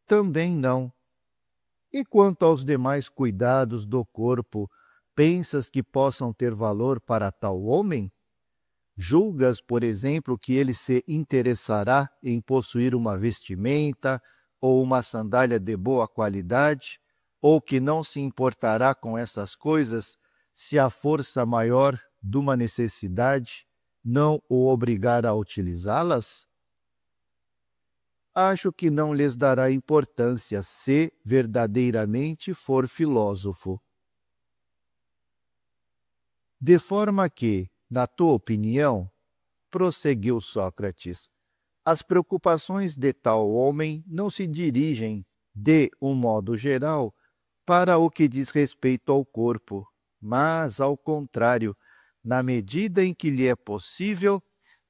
Também não. E quanto aos demais cuidados do corpo, pensas que possam ter valor para tal homem? Julgas, por exemplo, que ele se interessará em possuir uma vestimenta ou uma sandália de boa qualidade, ou que não se importará com essas coisas se a força maior de uma necessidade não o obrigar a utilizá-las? acho que não lhes dará importância se verdadeiramente for filósofo. De forma que, na tua opinião, prosseguiu Sócrates, as preocupações de tal homem não se dirigem, de um modo geral, para o que diz respeito ao corpo, mas, ao contrário, na medida em que lhe é possível,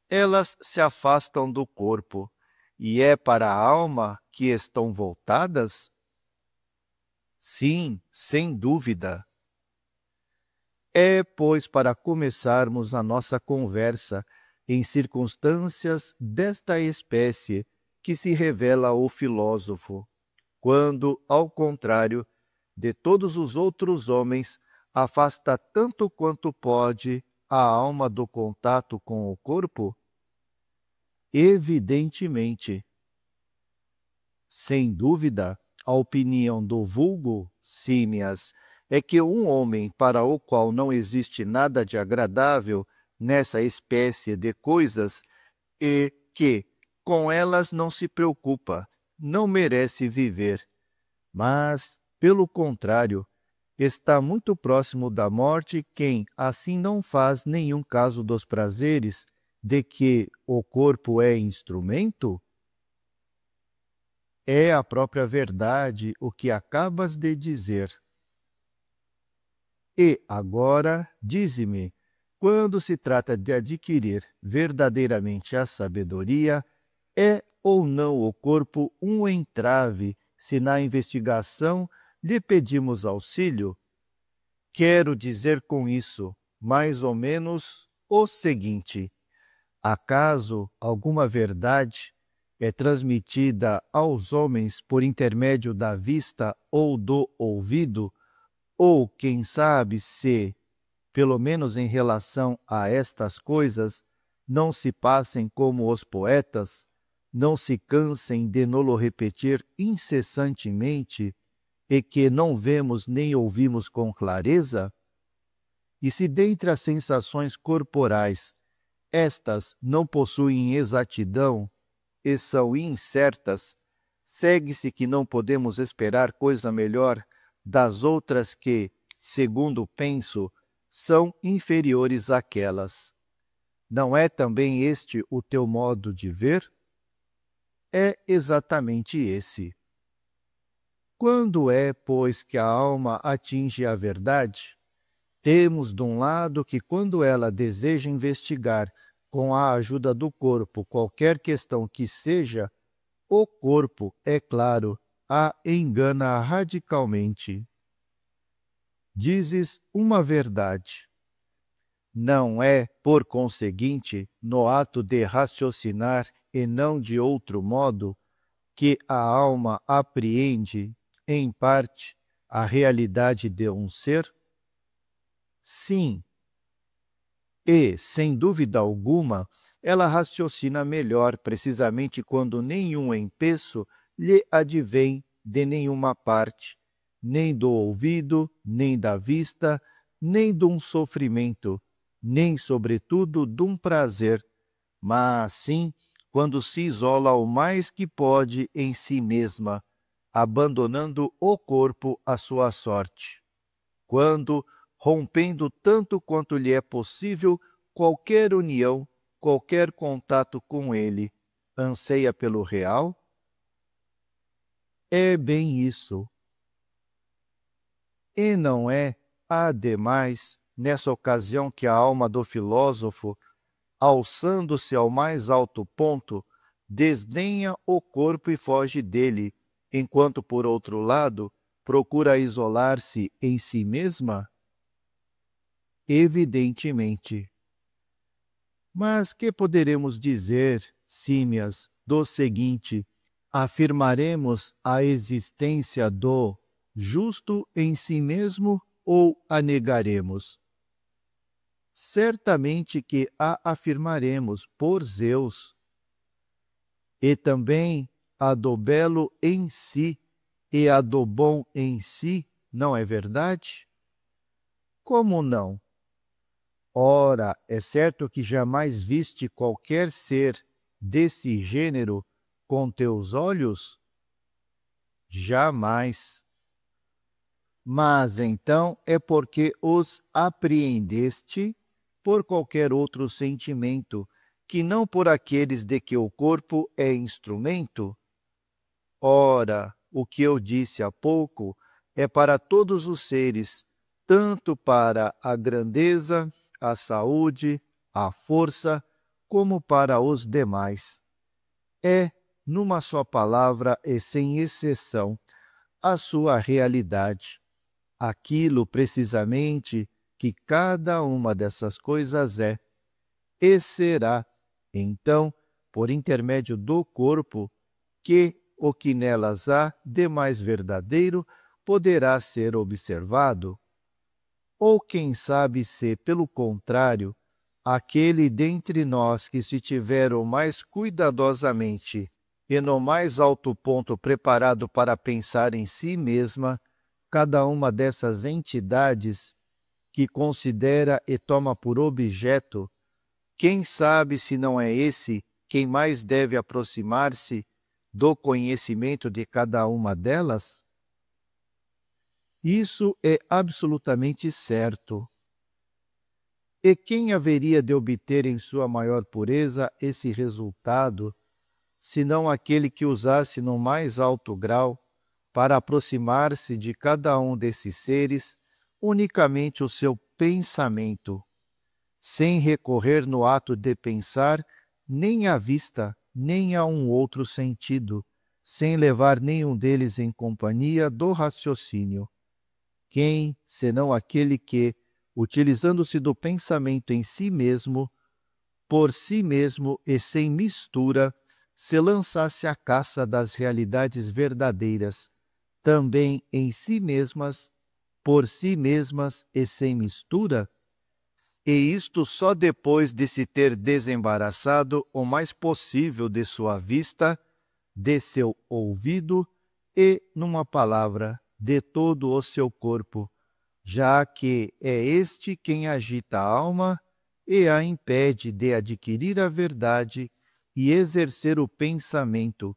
elas se afastam do corpo, e é para a alma que estão voltadas? Sim, sem dúvida. É, pois, para começarmos a nossa conversa em circunstâncias desta espécie que se revela o filósofo, quando, ao contrário de todos os outros homens, afasta tanto quanto pode a alma do contato com o corpo? Evidentemente. Sem dúvida, a opinião do vulgo, Símias, é que um homem para o qual não existe nada de agradável nessa espécie de coisas e que, com elas não se preocupa, não merece viver. Mas, pelo contrário, está muito próximo da morte quem assim não faz nenhum caso dos prazeres de que o corpo é instrumento? É a própria verdade o que acabas de dizer. E agora, dize-me, quando se trata de adquirir verdadeiramente a sabedoria, é ou não o corpo um entrave se na investigação lhe pedimos auxílio? Quero dizer com isso, mais ou menos, o seguinte: acaso alguma verdade é transmitida aos homens por intermédio da vista ou do ouvido, ou, quem sabe, se, pelo menos em relação a estas coisas, não se passem como os poetas, não se cansem de nolo repetir incessantemente e que não vemos nem ouvimos com clareza? E se dentre as sensações corporais estas não possuem exatidão e são incertas, segue-se que não podemos esperar coisa melhor das outras que, segundo penso, são inferiores àquelas. Não é também este o teu modo de ver? É exatamente esse. Quando é, pois, que a alma atinge a verdade? Temos, de um lado, que quando ela deseja investigar com a ajuda do corpo qualquer questão que seja, o corpo, é claro, a engana radicalmente. Dizes uma verdade. Não é, por conseguinte, no ato de raciocinar e não de outro modo, que a alma apreende, em parte, a realidade de um ser? Sim. E, sem dúvida alguma, ela raciocina melhor precisamente quando nenhum empeço lhe advém de nenhuma parte, nem do ouvido, nem da vista, nem de um sofrimento, nem, sobretudo, de um prazer, mas sim quando se isola o mais que pode em si mesma, abandonando o corpo à sua sorte. Quando, rompendo tanto quanto lhe é possível qualquer união, qualquer contato com ele, anseia pelo real? É bem isso. E não é, ademais, nessa ocasião que a alma do filósofo, alçando-se ao mais alto ponto, desdenha o corpo e foge dele, enquanto, por outro lado, procura isolar-se em si mesma? Evidentemente. Mas que poderemos dizer, Símias, do seguinte: afirmaremos a existência do justo em si mesmo ou a negaremos? Certamente que a afirmaremos por Zeus, e também a do belo em si e a do bom em si, não é verdade? Como não? Ora, é certo que jamais viste qualquer ser desse gênero com teus olhos? Jamais. Mas então é porque os apreendeste por qualquer outro sentimento, que não por aqueles de que o corpo é instrumento? Ora, o que eu disse há pouco é para todos os seres, tanto para a grandeza, a saúde, a força, como para os demais. É, numa só palavra e sem exceção, a sua realidade. Aquilo precisamente que cada uma dessas coisas é, e será, então, por intermédio do corpo, que o que nelas há de mais verdadeiro poderá ser observado. Ou quem sabe se, pelo contrário, aquele dentre nós que se tiver o mais cuidadosamente e no mais alto ponto preparado para pensar em si mesma, cada uma dessas entidades que considera e toma por objeto, quem sabe se não é esse quem mais deve aproximar-se do conhecimento de cada uma delas? Isso é absolutamente certo. E quem haveria de obter em sua maior pureza esse resultado, senão aquele que usasse no mais alto grau, para aproximar-se de cada um desses seres, unicamente o seu pensamento, sem recorrer no ato de pensar nem à vista, nem a um outro sentido, sem levar nenhum deles em companhia do raciocínio? Quem, senão aquele que, utilizando-se do pensamento em si mesmo, por si mesmo e sem mistura, se lançasse à caça das realidades verdadeiras, também em si mesmas, por si mesmas e sem mistura? E isto só depois de se ter desembaraçado o mais possível de sua vista, de seu ouvido e, numa palavra, de todo o seu corpo, já que é este quem agita a alma e a impede de adquirir a verdade e exercer o pensamento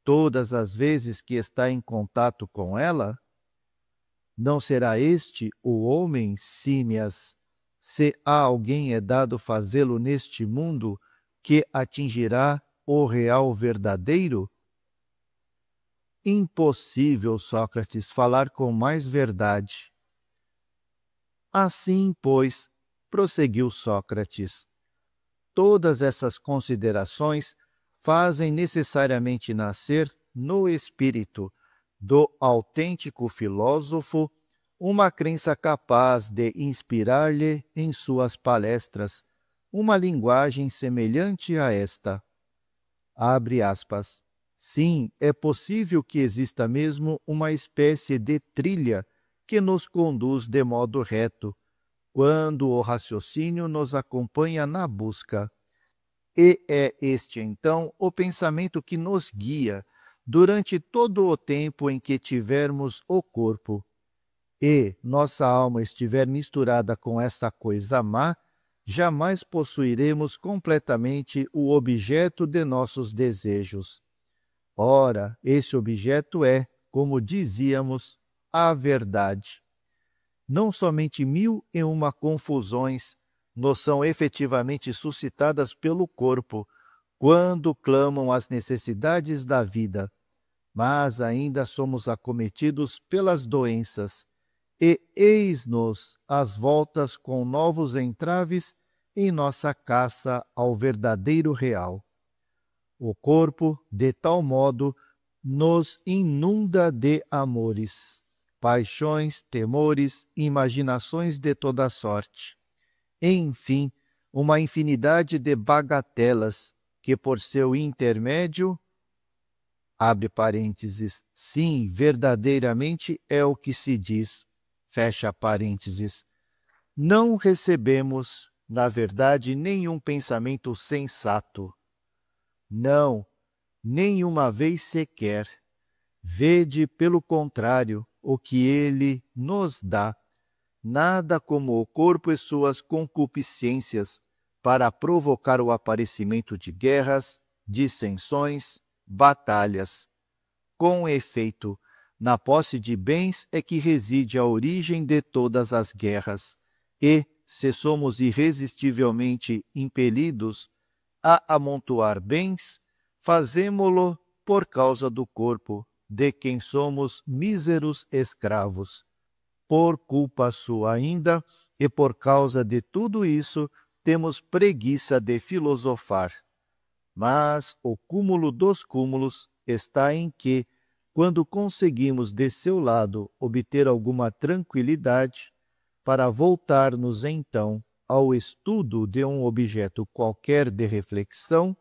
todas as vezes que está em contato com ela? Não será este o homem, Símias, se a alguém é dado fazê-lo neste mundo, que atingirá o real verdadeiro? Impossível, Sócrates, falar com mais verdade. Assim, pois, prosseguiu Sócrates, todas essas considerações fazem necessariamente nascer no espírito do autêntico filósofo uma crença capaz de inspirar-lhe em suas palestras uma linguagem semelhante a esta. Abre aspas. Sim, é possível que exista mesmo uma espécie de trilha que nos conduz de modo reto, quando o raciocínio nos acompanha na busca. E é este, então, o pensamento que nos guia durante todo o tempo em que tivermos o corpo. E nossa alma estiver misturada com esta coisa má, jamais possuiremos completamente o objeto de nossos desejos. Ora, esse objeto é, como dizíamos, a verdade. Não somente 1001 confusões nos são efetivamente suscitadas pelo corpo quando clamam as necessidades da vida, mas ainda somos acometidos pelas doenças, e eis-nos às voltas com novos entraves em nossa caça ao verdadeiro real. O corpo, de tal modo, nos inunda de amores, paixões, temores, imaginações de toda sorte. Enfim, uma infinidade de bagatelas que, por seu intermédio, abre parênteses, sim, verdadeiramente é o que se diz, fecha parênteses, não recebemos, na verdade, nenhum pensamento sensato. Não, nenhuma vez sequer. Vede, pelo contrário, o que ele nos dá, nada como o corpo e suas concupiscências para provocar o aparecimento de guerras, dissensões, batalhas. Com efeito, na posse de bens é que reside a origem de todas as guerras, e, se somos irresistivelmente impelidos a amontoar bens, fazemo-lo por causa do corpo, de quem somos míseros escravos. Por culpa sua ainda, e por causa de tudo isso, temos preguiça de filosofar. Mas o cúmulo dos cúmulos está em que, quando conseguimos de seu lado obter alguma tranquilidade, para voltar-nos então ao estudo de um objeto qualquer de reflexão,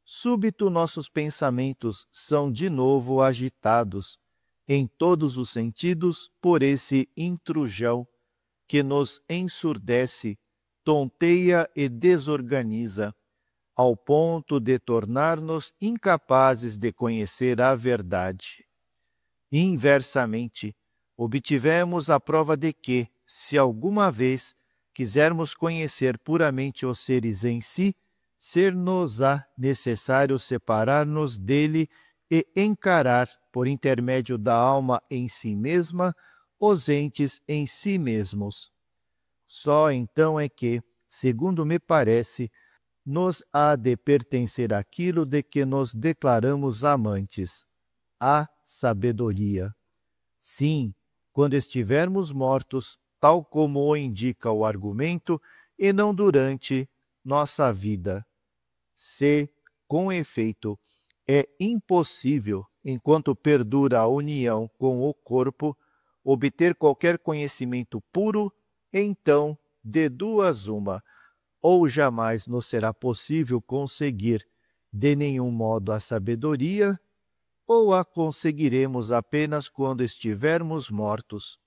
súbito nossos pensamentos são de novo agitados, em todos os sentidos, por esse intrujão que nos ensurdece, tonteia e desorganiza, ao ponto de tornar-nos incapazes de conhecer a verdade. Inversamente, obtivemos a prova de que, se alguma vez quisermos conhecer puramente os seres em si, ser-nos-á necessário separar-nos dele e encarar, por intermédio da alma em si mesma, os entes em si mesmos. Só então é que, segundo me parece, nos há de pertencer aquilo de que nos declaramos amantes, a sabedoria. Sim, quando estivermos mortos, tal como o indica o argumento, e não durante nossa vida. Se, com efeito, é impossível, enquanto perdura a união com o corpo, obter qualquer conhecimento puro, então, de duas uma, ou jamais nos será possível conseguir de nenhum modo a sabedoria, ou a conseguiremos apenas quando estivermos mortos,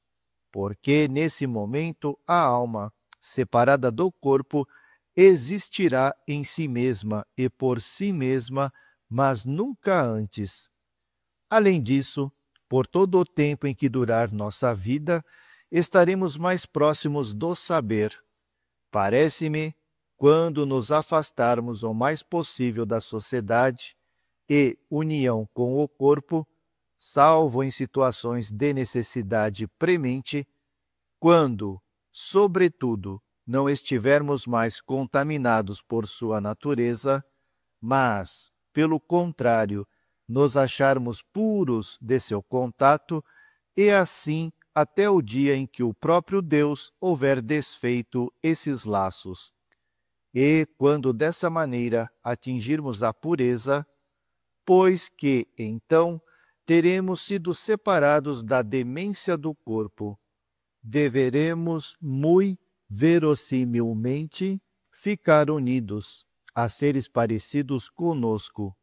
porque nesse momento a alma, separada do corpo, existirá em si mesma e por si mesma, mas nunca antes. Além disso, por todo o tempo em que durar nossa vida, estaremos mais próximos do saber. Parece-me, quando nos afastarmos o mais possível da sociedade e união com o corpo, salvo em situações de necessidade premente, quando, sobretudo, não estivermos mais contaminados por sua natureza, mas, pelo contrário, nos acharmos puros de seu contato, e assim até o dia em que o próprio Deus houver desfeito esses laços. E, quando dessa maneira atingirmos a pureza, pois que, então, teremos sido separados da demência do corpo, deveremos, muito verosimilmente, ficar unidos a seres parecidos conosco,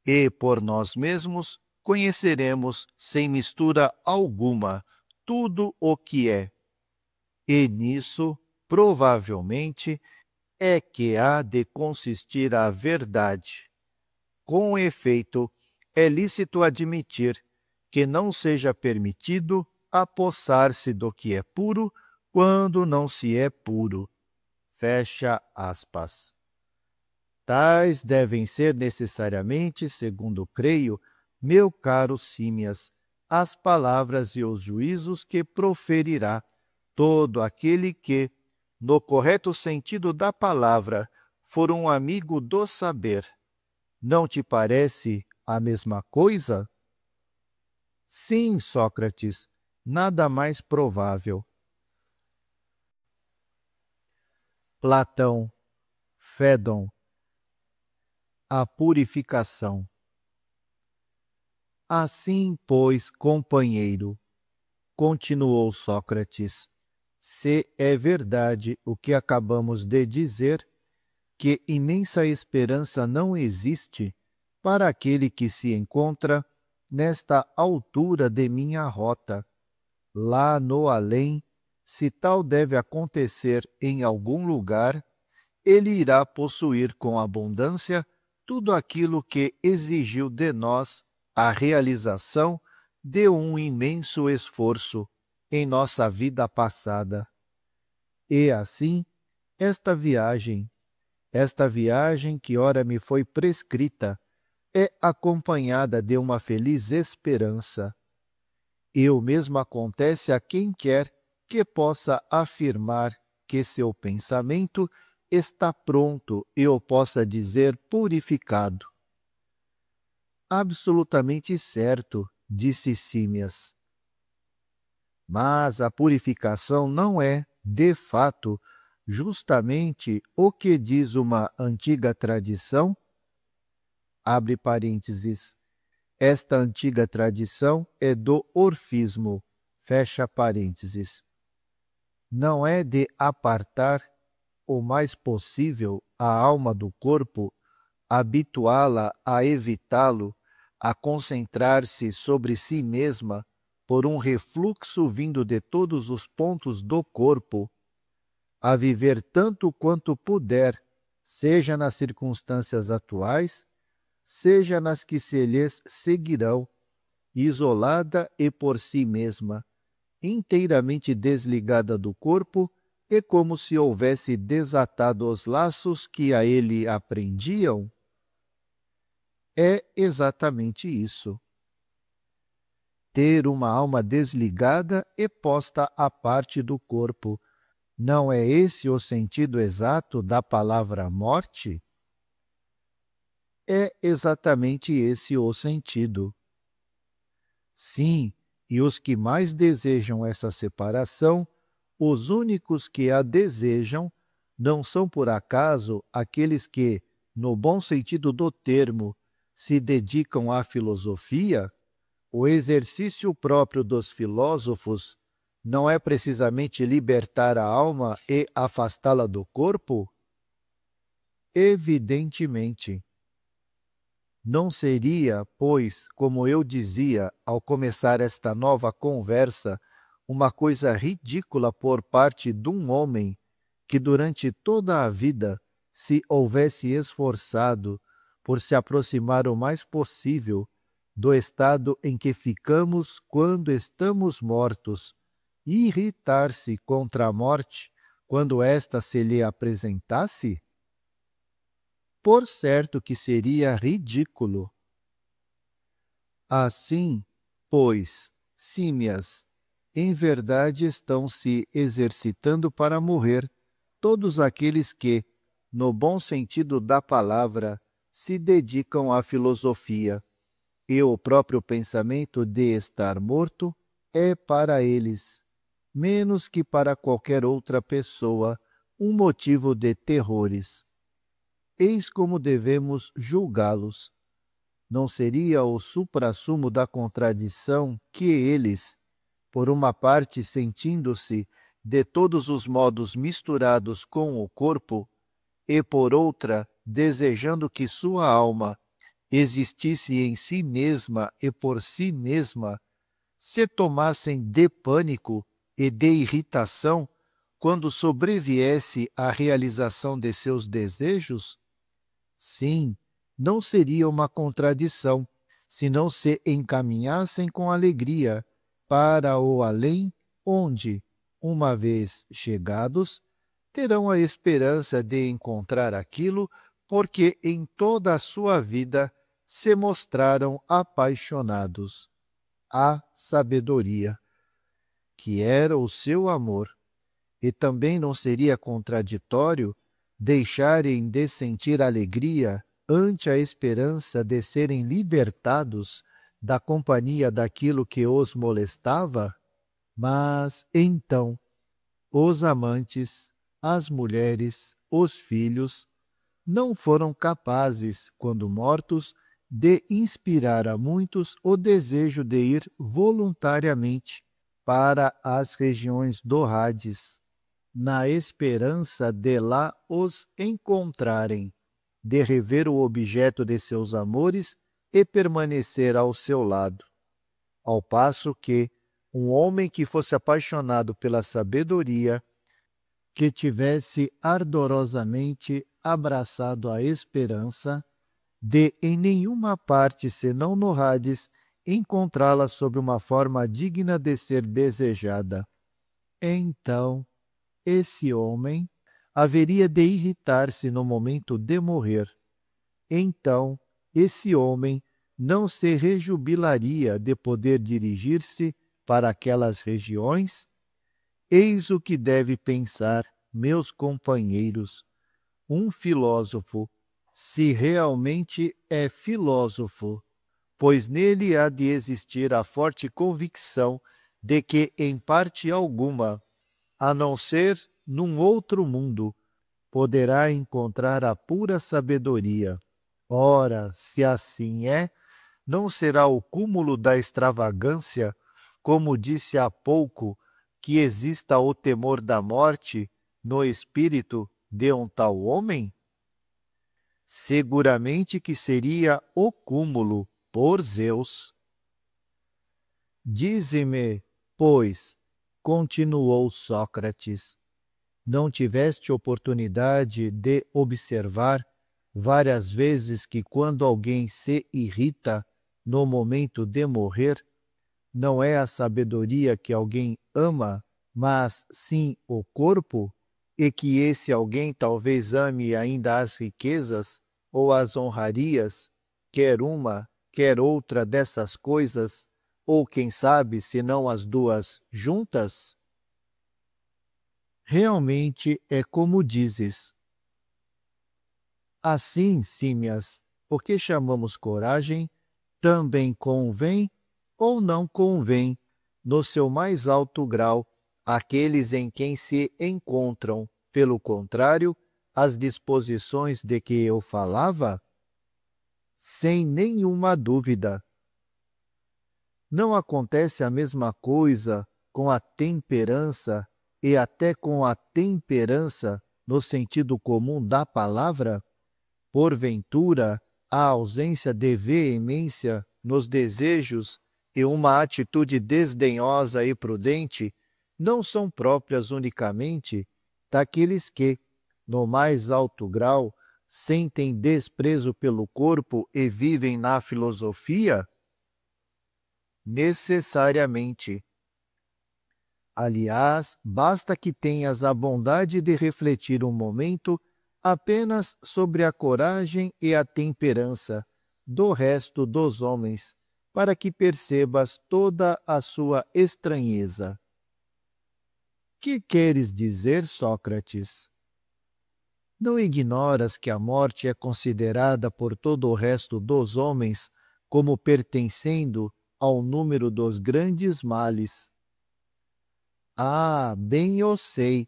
e por nós mesmos conheceremos, sem mistura alguma, tudo o que é. E nisso, provavelmente, é que há de consistir a verdade. Com efeito, é lícito admitir que não seja permitido apossar-se do que é puro quando não se é puro. Fecha aspas. Tais devem ser necessariamente, segundo creio, meu caro Símias, as palavras e os juízos que proferirá todo aquele que, no correto sentido da palavra, for um amigo do saber. Não te parece a mesma coisa? Sim, Sócrates, nada mais provável. Platão, Fédon, a purificação. Assim, pois, companheiro, continuou Sócrates, se é verdade o que acabamos de dizer, que imensa esperança não existe para aquele que se encontra nesta altura de minha rota. Lá no além, se tal deve acontecer em algum lugar, ele irá possuir com abundância tudo aquilo que exigiu de nós a realização de um imenso esforço em nossa vida passada. E assim, esta viagem que ora me foi prescrita, é acompanhada de uma feliz esperança. E o mesmo acontece a quem quer que possa afirmar que seu pensamento está pronto e o possa dizer purificado. Absolutamente certo, disse Símias. Mas a purificação não é, de fato, justamente o que diz uma antiga tradição? Abre parênteses. Esta antiga tradição é do orfismo, fecha parênteses. Não é de apartar o mais possível a alma do corpo, habituá-la a evitá-lo, a concentrar-se sobre si mesma por um refluxo vindo de todos os pontos do corpo, a viver tanto quanto puder, seja nas circunstâncias atuais, seja nas que se lhes seguirão, isolada e por si mesma, inteiramente desligada do corpo e como se houvesse desatado os laços que a ele aprendiam? É exatamente isso. Ter uma alma desligada e posta à parte do corpo. Não é esse o sentido exato da palavra morte? É exatamente esse o sentido. Sim, e os que mais desejam essa separação, os únicos que a desejam, não são por acaso aqueles que, no bom sentido do termo, se dedicam à filosofia. O exercício próprio dos filósofos não é precisamente libertar a alma e afastá-la do corpo? Evidentemente. Não seria, pois, como eu dizia ao começar esta nova conversa, uma coisa ridícula por parte de um homem que durante toda a vida se houvesse esforçado por se aproximar o mais possível do estado em que ficamos quando estamos mortos, e irritar-se contra a morte quando esta se lhe apresentasse? Por certo que seria ridículo. Assim, pois, Símias, em verdade estão se exercitando para morrer todos aqueles que, no bom sentido da palavra, se dedicam à filosofia, e o próprio pensamento de estar morto é para eles, menos que para qualquer outra pessoa, um motivo de terrores. Eis como devemos julgá-los. Não seria o suprassumo da contradição que eles, por uma parte sentindo-se de todos os modos misturados com o corpo, e por outra desejando que sua alma existisse em si mesma e por si mesma, se tomassem de pânico e de irritação quando sobreviesse a realização de seus desejos? Sim, não seria uma contradição se não se encaminhassem com alegria para o além, onde, uma vez chegados, terão a esperança de encontrar aquilo porque em toda a sua vida se mostraram apaixonados. A sabedoria, que era o seu amor. E também não seria contraditório deixarem de sentir alegria ante a esperança de serem libertados da companhia daquilo que os molestava? Mas, então, os amantes, as mulheres, os filhos, não foram capazes, quando mortos, de inspirar a muitos o desejo de ir voluntariamente para as regiões do Hades, na esperança de lá os encontrarem, de rever o objeto de seus amores e permanecer ao seu lado. Ao passo que um homem que fosse apaixonado pela sabedoria, que tivesse ardorosamente abraçado a esperança de em nenhuma parte senão no Hades encontrá-la sob uma forma digna de ser desejada. Então, esse homem haveria de irritar-se no momento de morrer. Então, esse homem não se rejubilaria de poder dirigir-se para aquelas regiões? Eis o que deve pensar, meus companheiros, um filósofo, se realmente é filósofo, pois nele há de existir a forte convicção de que, em parte alguma, a não ser num outro mundo, poderá encontrar a pura sabedoria. Ora, se assim é, não será o cúmulo da extravagância, como disse há pouco, que exista o temor da morte no espírito de um tal homem? Seguramente que seria o cúmulo, por Zeus. Dize-me, pois, continuou Sócrates, não tiveste oportunidade de observar várias vezes que quando alguém se irrita no momento de morrer, não é a sabedoria que alguém ama, mas sim o corpo, e que esse alguém talvez ame ainda as riquezas ou as honrarias, quer uma, quer outra dessas coisas, ou quem sabe, se não as duas juntas? Realmente é como dizes. Assim, Símias, o que chamamos coragem também convém ou não convém, no seu mais alto grau, àqueles em quem se encontram, pelo contrário, as disposições de que eu falava? Sem nenhuma dúvida. Não acontece a mesma coisa com a temperança e até com a temperança no sentido comum da palavra? Porventura, a ausência de veemência nos desejos e uma atitude desdenhosa e prudente não são próprias unicamente daqueles que, no mais alto grau, sentem desprezo pelo corpo e vivem na filosofia? Necessariamente. Aliás, basta que tenhas a bondade de refletir um momento apenas sobre a coragem e a temperança do resto dos homens, para que percebas toda a sua estranheza. Que queres dizer, Sócrates? Não ignoras que a morte é considerada por todo o resto dos homens como pertencendo ao número dos grandes males. Ah, bem eu sei.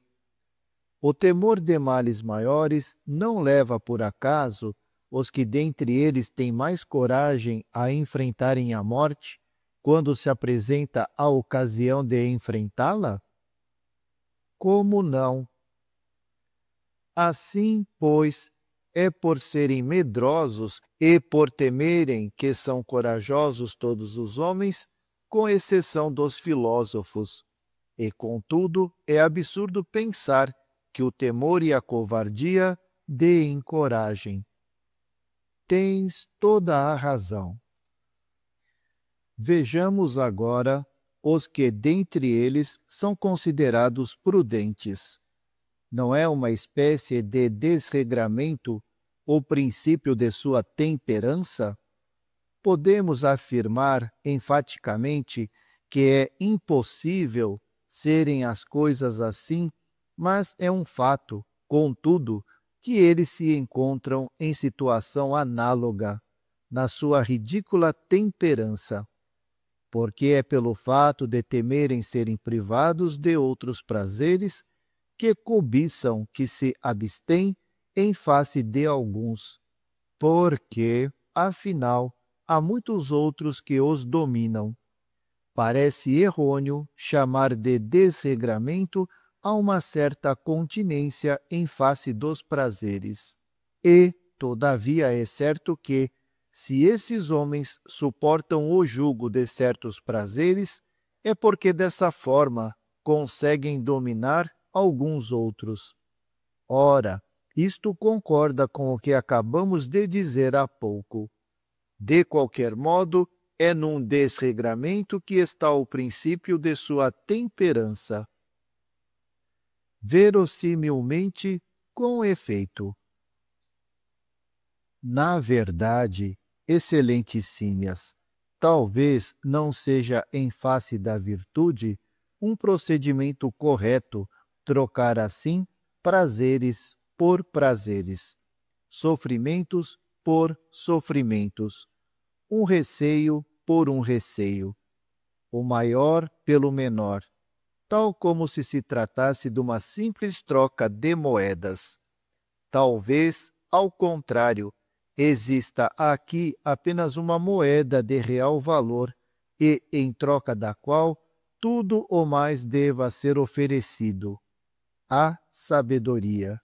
O temor de males maiores não leva por acaso os que dentre eles têm mais coragem a enfrentarem a morte quando se apresenta a ocasião de enfrentá-la? Como não? Assim, pois, é por serem medrosos e por temerem que são corajosos todos os homens, com exceção dos filósofos. E, contudo, é absurdo pensar que o temor e a covardia deem coragem. Tens toda a razão. Vejamos agora os que dentre eles são considerados prudentes. Não é uma espécie de desregramento o princípio de sua temperança? Podemos afirmar enfaticamente que é impossível serem as coisas assim, mas é um fato, contudo, que eles se encontram em situação análoga, na sua ridícula temperança, porque é pelo fato de temerem serem privados de outros prazeres que cobiçam que se abstêm em face de alguns, porque, afinal, há muitos outros que os dominam. Parece errôneo chamar de desregramento a uma certa continência em face dos prazeres. E, todavia, é certo que, se esses homens suportam o jugo de certos prazeres, é porque dessa forma conseguem dominar alguns outros. Ora, isto concorda com o que acabamos de dizer há pouco. De qualquer modo, é num desregramento que está o princípio de sua temperança. Verossimilmente, com efeito. Na verdade, excelentes símias. Talvez não seja em face da virtude um procedimento correto trocar assim prazeres por prazeres, sofrimentos por sofrimentos, um receio por um receio, o maior pelo menor, tal como se tratasse de uma simples troca de moedas. Talvez, ao contrário, exista aqui apenas uma moeda de real valor e, em troca da qual, tudo o mais deva ser oferecido: a sabedoria.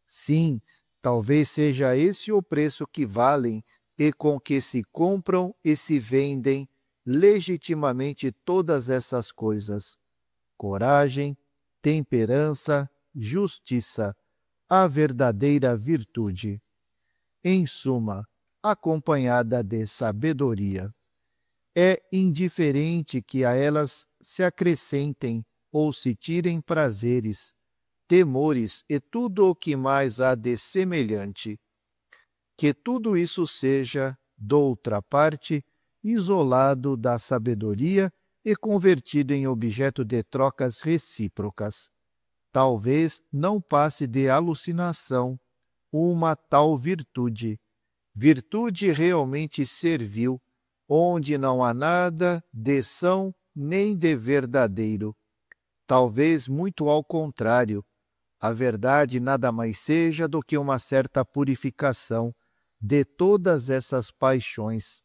Sim, talvez seja esse o preço que valem e com que se compram e se vendem legitimamente todas essas coisas: coragem, temperança, justiça, a verdadeira virtude. Em suma, acompanhada de sabedoria. É indiferente que a elas se acrescentem ou se tirem prazeres, temores e tudo o que mais há de semelhante. Que tudo isso seja, doutra parte, isolado da sabedoria e convertido em objeto de trocas recíprocas. Talvez não passe de alucinação uma tal virtude, virtude realmente servil, onde não há nada de são nem de verdadeiro. Talvez muito ao contrário, a verdade nada mais seja do que uma certa purificação de todas essas paixões,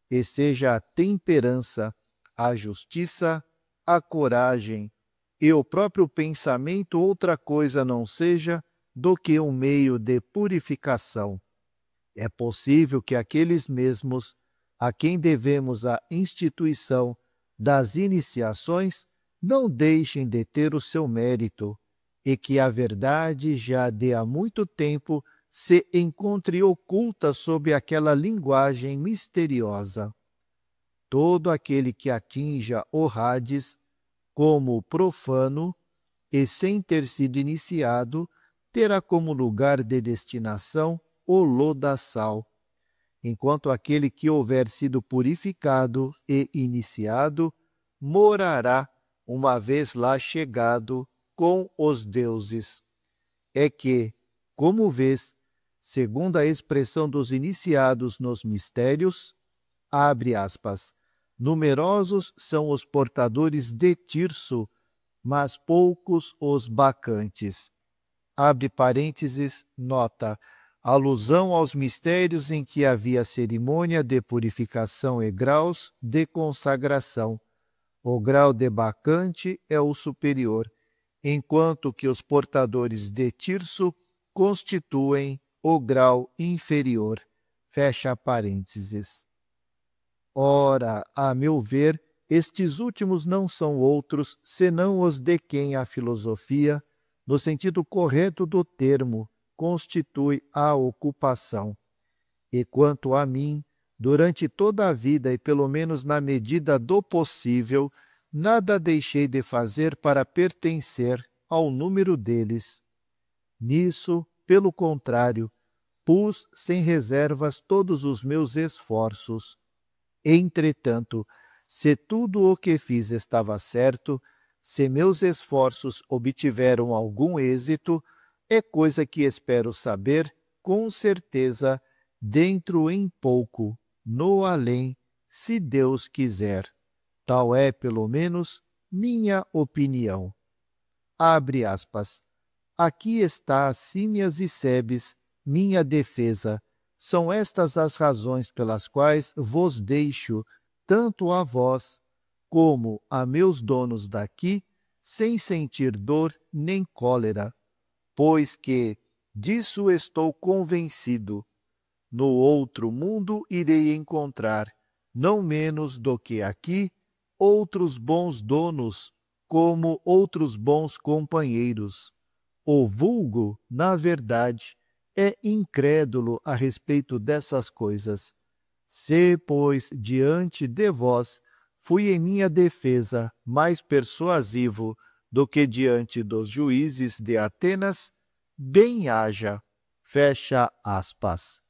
e seja a temperança, a justiça, a coragem e o próprio pensamento outra coisa não seja do que um meio de purificação. É possível que aqueles mesmos a quem devemos a instituição das iniciações não deixem de ter o seu mérito, e que a verdade já de há muito tempo se encontre oculta sob aquela linguagem misteriosa. Todo aquele que atinja o Hades como profano e sem ter sido iniciado, terá como lugar de destinação o lodaçal, enquanto aquele que houver sido purificado e iniciado morará, uma vez lá chegado, com os deuses. É que, como vês, segundo a expressão dos iniciados nos mistérios, abre aspas, numerosos são os portadores de Tirso, mas poucos os bacantes. Abre parênteses, nota, alusão aos mistérios em que havia cerimônia de purificação e graus de consagração. O grau de bacante é o superior, enquanto que os portadores de Tirso constituem o grau inferior. Fecha parênteses. Ora, a meu ver, estes últimos não são outros senão os de quem a filosofia, no sentido correto do termo, constitui a ocupação. E quanto a mim, durante toda a vida e pelo menos na medida do possível, nada deixei de fazer para pertencer ao número deles. Nisso, pelo contrário, pus sem reservas todos os meus esforços. Entretanto, se tudo o que fiz estava certo, se meus esforços obtiveram algum êxito, é coisa que espero saber com certeza dentro em pouco, no além, se Deus quiser. Tal é, pelo menos, minha opinião. Abre aspas. Aqui está, Símias e Sebes, minha defesa. São estas as razões pelas quais vos deixo, tanto a vós como a meus donos daqui, sem sentir dor nem cólera, pois que, disso estou convencido, no outro mundo irei encontrar, não menos do que aqui, outros bons donos, como outros bons companheiros. O vulgo, na verdade, é incrédulo a respeito dessas coisas. Se, pois, diante de vós, fui em minha defesa mais persuasivo do que diante dos juízes de Atenas, bem haja. Fecha aspas.